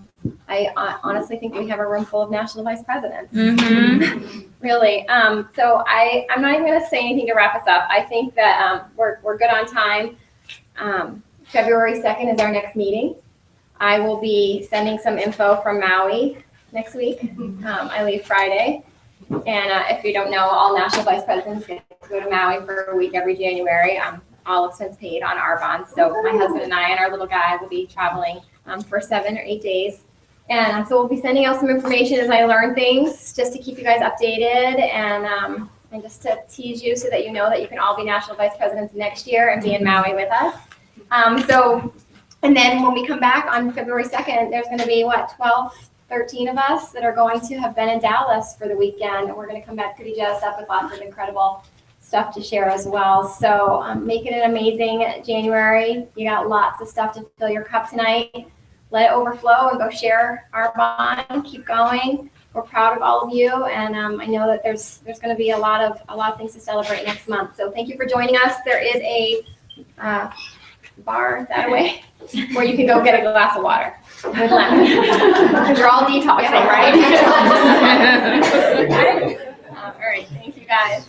I honestly think we have a room full of national vice presidents. Really. So I'm not even going to say anything to wrap us up. I think that we're good on time. February 2nd is our next meeting. I will be sending some info from Maui next week. I leave Friday. And if you don't know, all national vice presidents get to go to Maui for a week every January. All expense paid on our bonds. So my husband and I and our little guy will be traveling for 7 or 8 days. And so we'll be sending out some information as I learn things, just to keep you guys updated and just to tease you so that you know that you can all be national vice presidents next year and be in Maui with us. And then when we come back on February 2nd, there's going to be 12, 13 of us that are going to have been in Dallas for the weekend, and we're going to come back pretty jazzed up with lots of incredible stuff to share as well. So make it an amazing January. You got lots of stuff to fill your cup tonight. Let it overflow and go share our bond. Keep going. We're proud of all of you, and I know that there's going to be a lot of things to celebrate next month. So thank you for joining us. There is a bar that way where you can go get a glass of water with lemon because you're all detoxing, right? All right. Thank you guys.